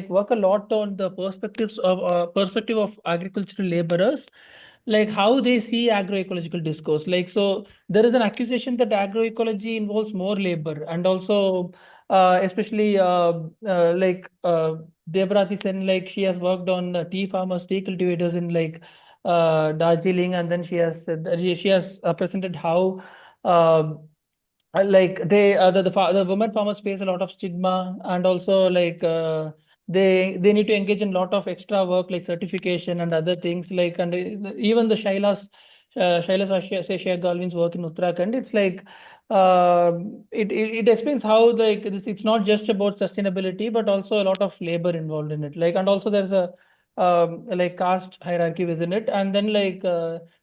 work a lot on the perspective of agricultural laborers, like how they see agroecological discourse. Like so, there is an accusation that agroecology involves more labor, and also especially Debrati Sen, like she has worked on tea farmers, tea cultivators in Darjeeling, and then she has presented how um, the women farmers face a lot of stigma, and also they need to engage in a lot of extra work like certification and other things, and even the Shailas Shea Galvin's work in Uttarakhand, it's it explains how it's not just about sustainability but also a lot of labor involved in it, and also there's a caste hierarchy within it. And then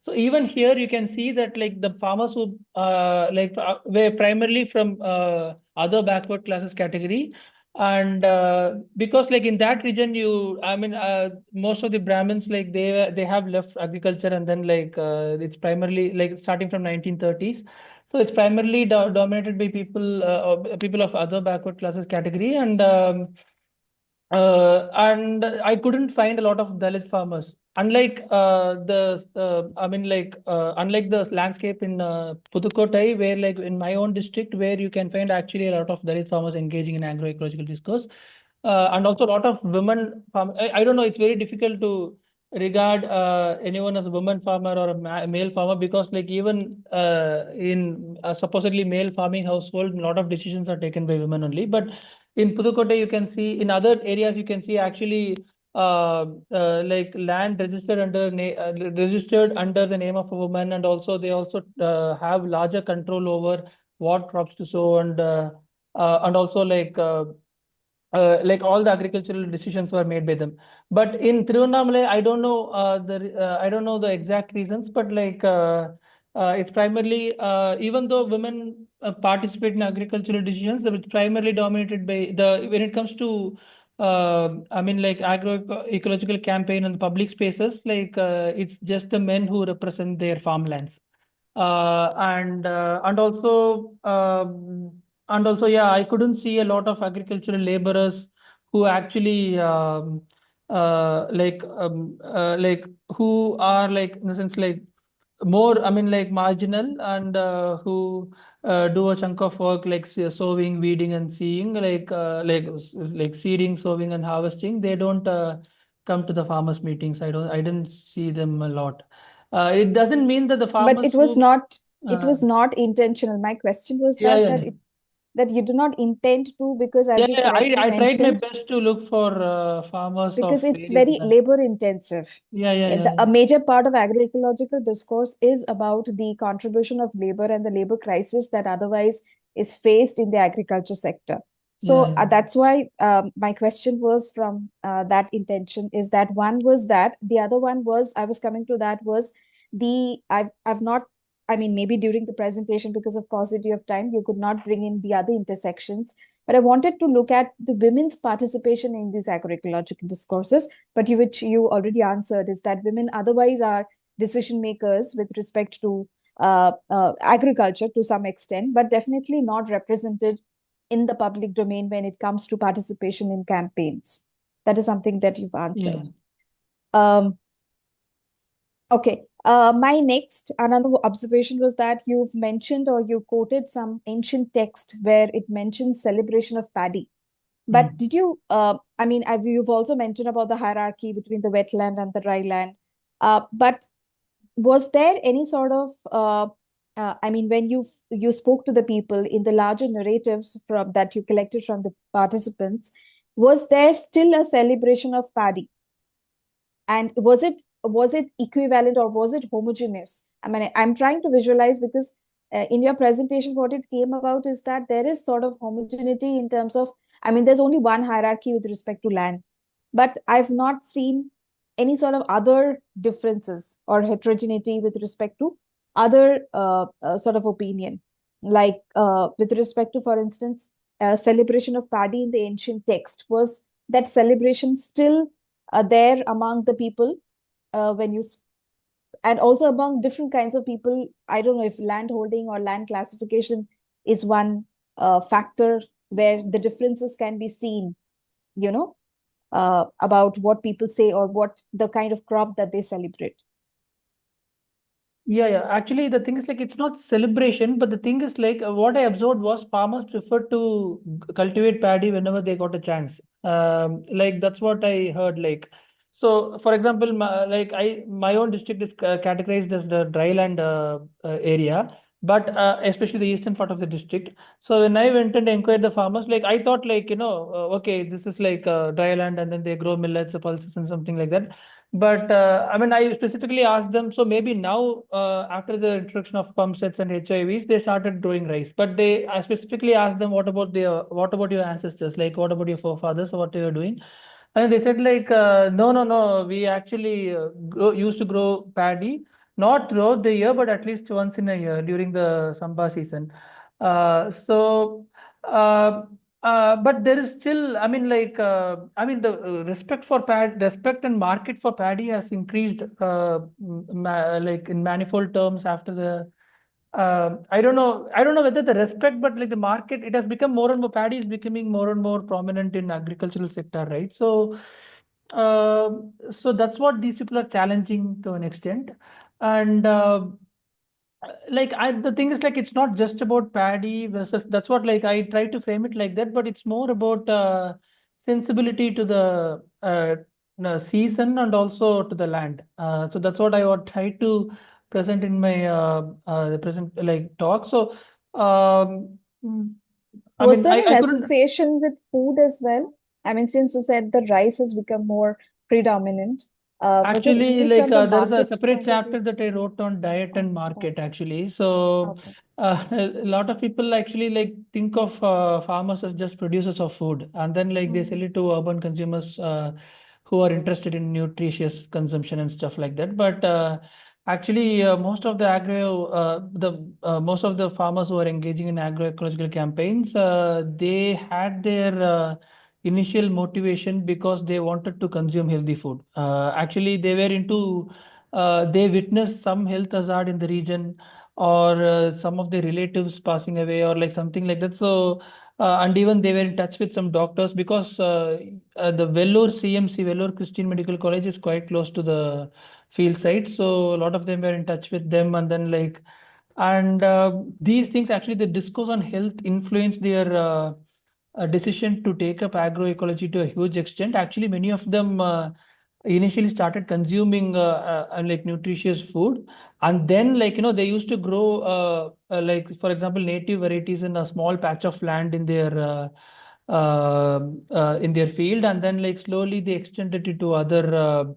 so even here you can see that the farmers who were primarily from other backward classes category. And because in that region, I mean most of the Brahmins, they have left agriculture, and then it's primarily starting from 1930s. So it's primarily dominated by people of other backward classes category. And I couldn't find a lot of Dalit farmers. Unlike the landscape in Pudukkottai, where in my own district, where you can find actually a lot of Dalit farmers engaging in agroecological discourse, and also a lot of women farm. I don't know. It's very difficult to regard anyone as a woman farmer or a male farmer, because even in a supposedly male farming household, a lot of decisions are taken by women only. But in Pudukkottai, you can see, in other areas, you can see actually land registered under the name of a woman, and also they also have larger control over what crops to sow, and also like all the agricultural decisions were made by them. But in Tiruvannamalai, I don't know the exact reasons, but it's primarily even though women participate in agricultural decisions, it's primarily dominated by the when it comes to I mean like agro-ecological campaign and public spaces, it's just the men who represent their farmlands. And also, yeah, I couldn't see a lot of agricultural laborers who actually like who are like in the sense like more, I mean like marginal, and who do a chunk of work like sowing, weeding, and seeing like seeding, sowing, and harvesting. They don't come to the farmers meetings. I didn't see them a lot. It doesn't mean that the But farmers who it uh, was not intentional. My question was yeah, that yeah, yeah. that you do not intend to, because Yeah, as you yeah, correctly I tried my mentioned, best to look for farmers because of it's various very labor intensive. yeah, yeah, yeah, A major part of agroecological discourse is about the contribution of labor and the labor crisis that otherwise is faced in the agriculture sector. yeah, So that's why my question was from that intention, is that one was that, the other one was, I was coming to that, was I've not, I mean, maybe during the presentation, because of paucity of time, you could not bring in the other intersections, but I wanted to look at the women's participation in these agroecological discourses, but which you already answered, is that women otherwise are decision makers with respect to agriculture to some extent, but definitely not represented in the public domain when it comes to participation in campaigns. That is something that you've yeah. answered. Um, okay. My next another observation was that you've mentioned, or you quoted some ancient text where it mentions celebration of paddy. But Mm. did you, you've also mentioned about the hierarchy between the wetland and the dryland. But was there any sort of, when you spoke to the people in the larger narratives from that you collected from the participants, was there still a celebration of paddy? And was it equivalent, or was it homogeneous? I mean, I'm trying to visualize, because in your presentation what it came about is that there is sort of homogeneity in terms of, I mean, there's only one hierarchy with respect to land, but I've not seen any sort of other differences or heterogeneity with respect to other sort of opinion, like with respect to, for instance, celebration of paddy in the ancient text. Was that celebration still there among the people when you and also among different kinds of people? I don't know if land holding or land classification is one factor where the differences can be seen, you know, about what people say or what the kind of crop that they celebrate. Yeah, yeah. Actually, the thing is like it's not celebration, but the thing is like what I observed was farmers prefer to cultivate paddy whenever they got a chance. Like that's what I heard. Like, so for example, my own district is categorized as the dryland area, but especially the eastern part of the district. So when I went and inquired the farmers, like I thought like okay, this is like dryland, and then they grow millets, pulses, and something like that. But I mean, I specifically asked them. So maybe now, after the introduction of pump sets and HIVs, they started growing rice. But I specifically asked them, what about your ancestors? Like, what about your forefathers? What they were doing? And they said like, no, no, no. We actually used to grow paddy, not throughout the year, but at least once in a year during the samba season. So. Uh, but there is still, I mean, the respect and market for paddy has increased, like in manifold terms after the. I don't know whether the respect, but like the market, it has become more and more. Paddy is becoming more and more prominent in agricultural sector, right? So that's what these people are challenging to an extent, and. The thing is like it's not just about paddy versus, that's what like I try to frame it like that, but it's more about sensibility to the season and also to the land. So that's what I would try to present in my the present like talk. So mm, I Was mean there an I couldn't association with food as well? I mean, since you said the rice has become more predominant, was it actually only like from the there is a market separate point of view? chapter that I wrote on diet Oh, and oh, market actually. So okay. A lot of people actually like think of farmers as just producers of food, and then like they sell it to urban consumers who are interested in nutritious consumption and stuff like that. But actually, most of the most of the farmers who are engaging in agroecological campaigns, they had their initial motivation because they wanted to consume healthy food. Actually, they were into they witnessed some health hazard in the region, or some of their relatives passing away, or like something like that. So and even they were in touch with some doctors, because the Vellore CMC, Vellore Christian Medical College, is quite close to the field site. So a lot of them were in touch with them, and then like, and these things actually, the discourse on health influence their decision to take up agroecology to a huge extent. Actually, many of them initially started consuming like nutritious food, and then like they used to grow like, for example, native varieties in a small patch of land in their field, and then like slowly they extended it to other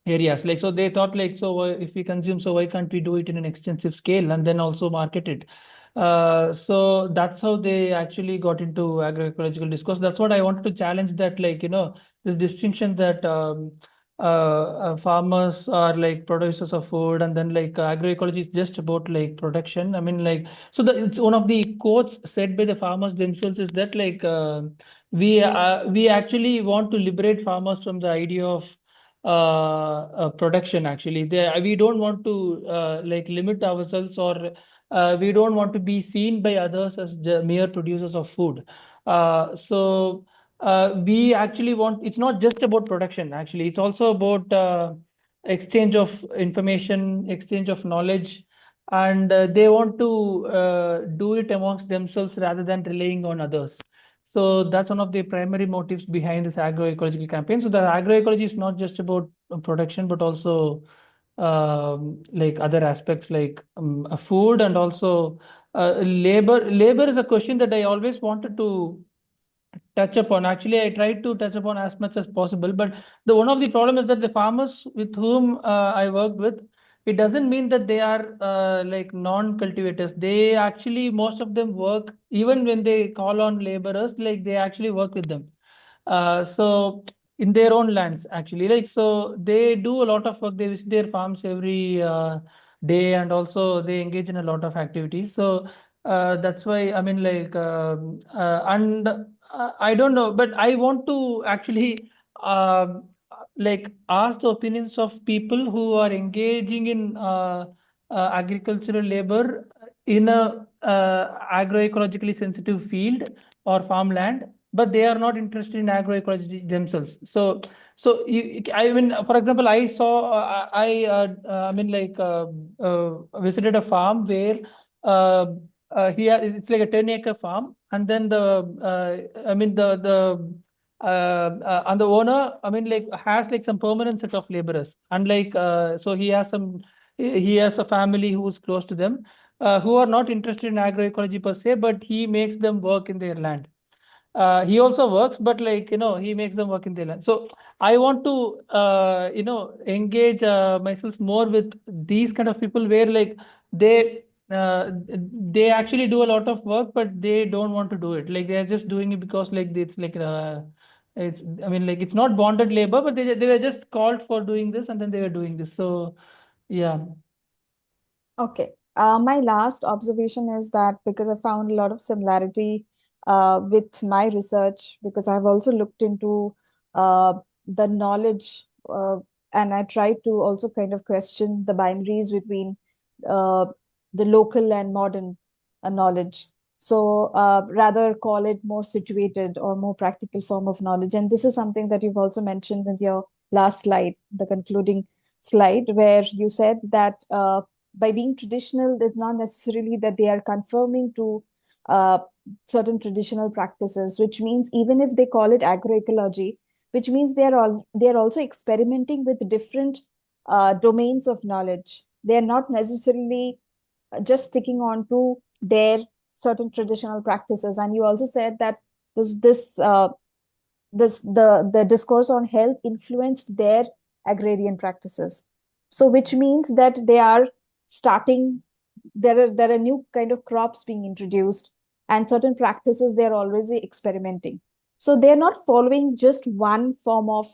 areas. Like, so they thought like, so if we consume, so why can't we do it in an extensive scale and then also market it? So that's how they actually got into agroecological discourse. That's what I wanted to challenge, that like this distinction that farmers are like producers of food, and then like agroecology is just about like production. I mean, like, so it's one of the quotes said by the farmers themselves is that like we actually want to liberate farmers from the idea of production. Actually, we don't want to like limit ourselves, or we don't want to be seen by others as the mere producers of food. We actually want, it's not just about production. Actually, it's also about exchange of information, exchange of knowledge, and they want to do it amongst themselves rather than relying on others. So that's one of the primary motives behind this agroecological campaign. So the agroecology is not just about production, but also like other aspects like food, and also labor. Labor is a question that I always wanted to touch upon. Actually, I tried to touch upon as much as possible, but the one of the problem is that the farmers with whom I worked with, it doesn't mean that they are like non-cultivators. They actually, most of them work, even when they call on laborers, like they actually work with them. So in their own lands, actually, like, so they do a lot of work. They visit their farms every day, and also they engage in a lot of activities. So that's why, I mean, like, and I don't know, but I want to actually like ask the opinions of people who are engaging in agricultural labor in a agroecologically sensitive field or farmland, but they are not interested in agroecology themselves. I mean, for example, I saw, I mean, like, visited a farm where uh, it's like a 10-acre farm, and then I mean, and the owner, I mean, like, has like some permanent set of laborers, and like, so he has a family who's close to them, who are not interested in agroecology per se, but he makes them work in their land. He also works, but like, he makes them work in their land. So I want to engage myself more with these kind of people, where like they actually do a lot of work, but they don't want to do it. Like, they are just doing it because like it's like it's, I mean, like, it's not bonded labor, but they were just called for doing this, and then they were doing this. So yeah. Okay. My last observation is that because I found a lot of similarity with my research, because I've also looked into the knowledge, and I tried to also kind of question the binaries between uh, the local and modern knowledge. So rather call it more situated or more practical form of knowledge. And this is something that you've also mentioned in your last slide, the concluding slide, where you said that by being traditional, it's not necessarily that they are conforming to uh, certain traditional practices, which means even if they call it agroecology, which means they are also experimenting with different domains of knowledge. They are not necessarily just sticking on to their certain traditional practices. And you also said that the discourse on health influenced their agrarian practices. So which means that they are starting there are new kind of crops being introduced, and certain practices they're always experimenting. So they're not following just one form of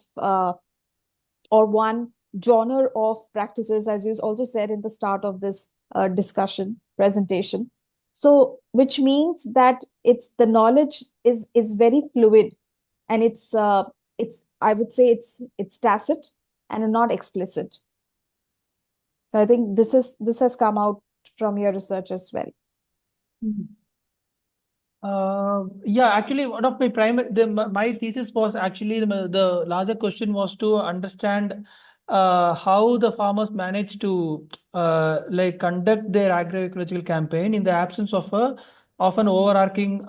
or one genre of practices, as you also said in the start of this discussion presentation. So which means that it's the knowledge is very fluid, and it's, I would say, it's tacit and not explicit. So I think this has come out from your research as well. Yeah, actually, one of my my thesis was actually the larger question was to understand how the farmers manage to like conduct their agroecological campaign in the absence of an overarching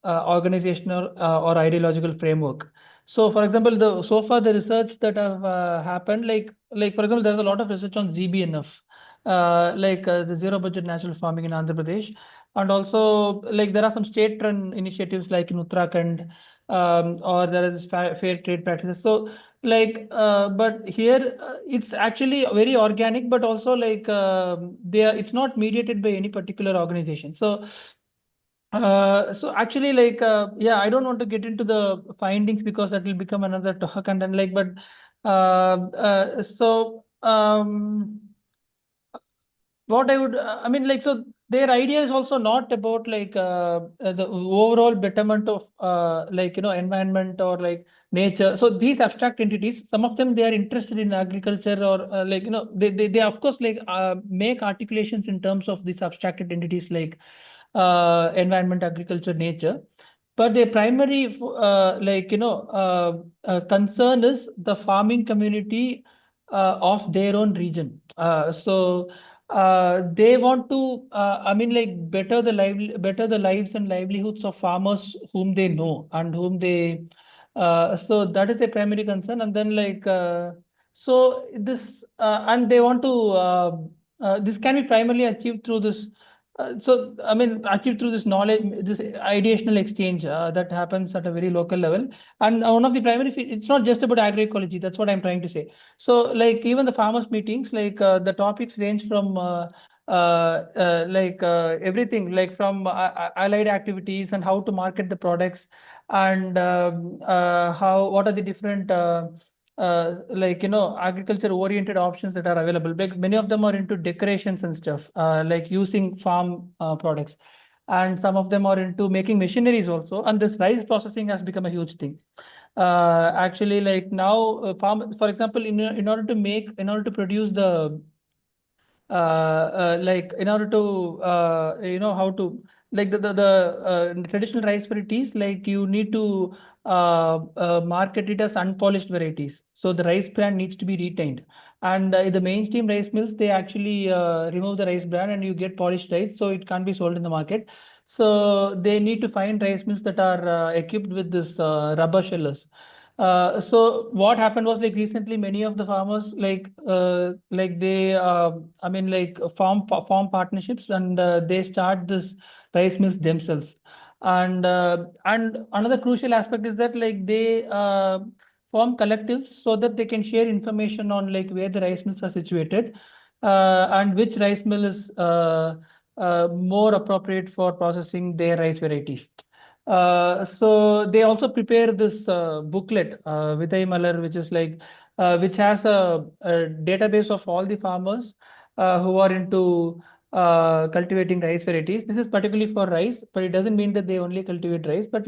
organizational or ideological framework. So, for example, so far the research that have happened, like for example, there's a lot of research on ZBNF, the zero budget natural farming in Andhra Pradesh, and also like there are some state run initiatives like in Uttarakhand, or there is fair trade practices. So but here it's actually very organic, but also it's not mediated by any particular organization. So actually, yeah, I don't want to get into the findings because that will become another talk, and then but so what I would, I mean, so their idea is also not about the overall betterment of environment or like nature. So these abstract entities, some of them they are interested in agriculture or they of course make articulations in terms of these abstracted entities like environment, agriculture, nature. But their primary concern is the farming community of their own region. They want to better the lives and livelihoods of farmers whom they know and whom they so that is their primary concern. And then so this and they want to this can be primarily achieved through this achieved through this knowledge, this ideational exchange that happens at a very local level. And one of the primary, it's not just about agroecology. That's what I'm trying to say. So, even the farmers' meetings, the topics range from everything, like from allied activities and how to market the products, and what are the different agriculture oriented options that are available. Many of them are into decorations and stuff, like using farm products, and some of them are into making machineries also. And this rice processing has become a huge thing. Actually, like now, for example, in order to produce the in order to how to like the traditional rice varieties, like you need to market it as unpolished varieties, so the rice bran needs to be retained. And in the mainstream rice mills, they actually remove the rice bran and you get polished rice, so it can't be sold in the market. So they need to find rice mills that are equipped with this rubber shellers. So what happened was, like, recently many of the farmers they form partnerships, and they start this rice mills themselves. And another crucial aspect is that, like, they form collectives so that they can share information on, like, where the rice mills are situated, and which rice mill is more appropriate for processing their rice varieties. So they also prepare this booklet, Vidai Malar, which is which has a database of all the farmers who are into cultivating rice varieties. This is particularly for rice, but it doesn't mean that they only cultivate rice. But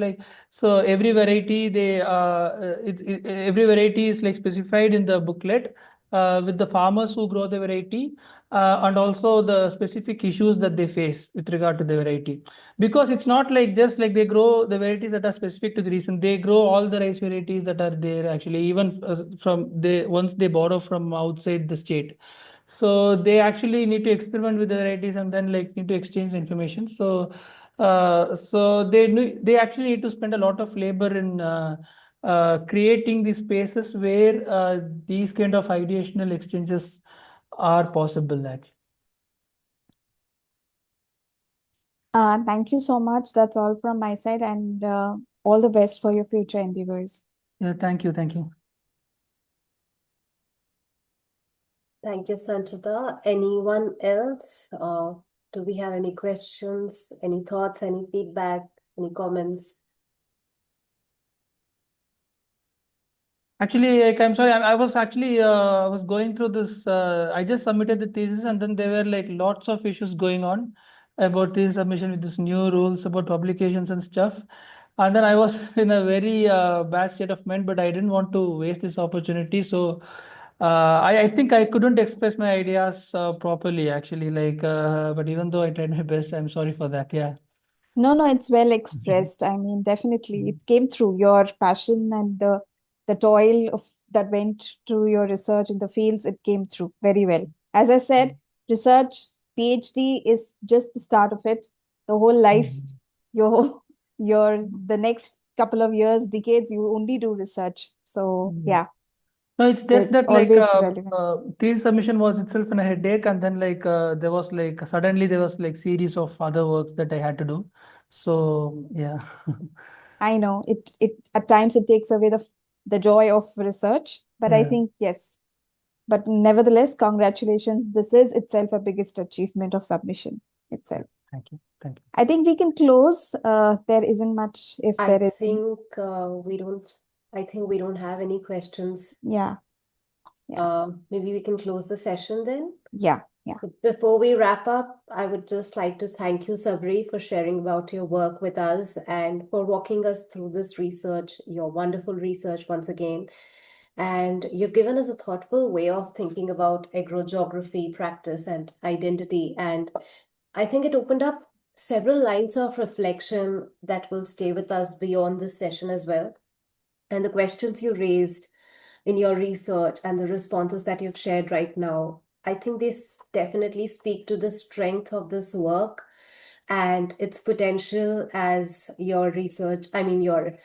so every variety every variety is like specified in the booklet with the farmers who grow the variety, and also the specific issues that they face with regard to the variety. Because it's not like just like they grow the varieties that are specific to the region. They grow all the rice varieties that are there, actually, even from they once they borrow from outside the state. So they actually need to experiment with the varieties, and then like need to exchange information. So they actually need to spend a lot of labor in creating these spaces where these kind of ideational exchanges are possible, actually. Thank you so much. That's all from my side, and all the best for your future endeavors. Yeah, thank you. Thank you. Thank you, Sanchita. Anyone else? Do we have any questions, any thoughts, any feedback, any comments? Actually, like, I'm sorry, I was actually I was going through this. I just submitted the thesis, and then there were like lots of issues going on about the submission with this new rules about publications and stuff. And then I was in a very bad state of mind, but I didn't want to waste this opportunity. So I think I couldn't express my ideas properly, actually. Like, but even though I tried my best, I'm sorry for that. Yeah. No, it's well expressed. I mean, definitely it came through your passion and the toil of that went through your research in the fields, it came through very well. As I said, research, PhD is just the start of it. The whole life, Mhm. your the next couple of years, decades, you only do research. So Mhm. yeah, No, it's so just it's that like always relevant. thesis submission was itself a headache, and then like there was like suddenly there was like series of other works that I had to do. So yeah. I know it at times it takes away the joy of research, but I Yeah. think yes. But nevertheless, congratulations. This is itself a biggest achievement of submission itself. Thank you. Thank you. I think we can close. There isn't much if I there isn't. think I think we don't have any questions. Yeah, yeah, Maybe we can close the session then. yeah. Before we wrap up, I would just like to thank you, Sabri, for sharing about your work with us and for walking us through this research, your wonderful research once again. And you've given us a thoughtful way of thinking about agrogeography, practice, and identity. And I think it opened up several lines of reflection that will stay with us beyond this session as well. And the questions you raised in your research and the responses that you've shared right now, I think this definitely speak to the strength of this work and its potential as your research, I mean, your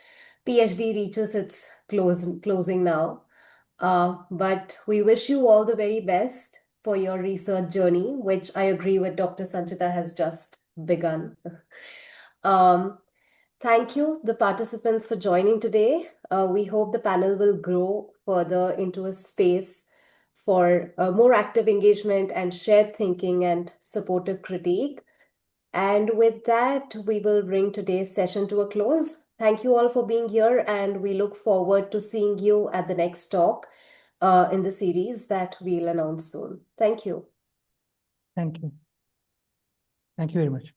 PhD reaches its closing now. But we wish you all the very best for your research journey, which I agree with Dr. Sanchita has just begun. Um, Thank you, the participants, for joining today. We hope the panel will grow further into a space for more active engagement and shared thinking and supportive critique. And with that, we will bring today's session to a close. Thank you all for being here, and we look forward to seeing you at the next talk in the series that we'll announce soon. Thank you. Thank you. Thank you very much.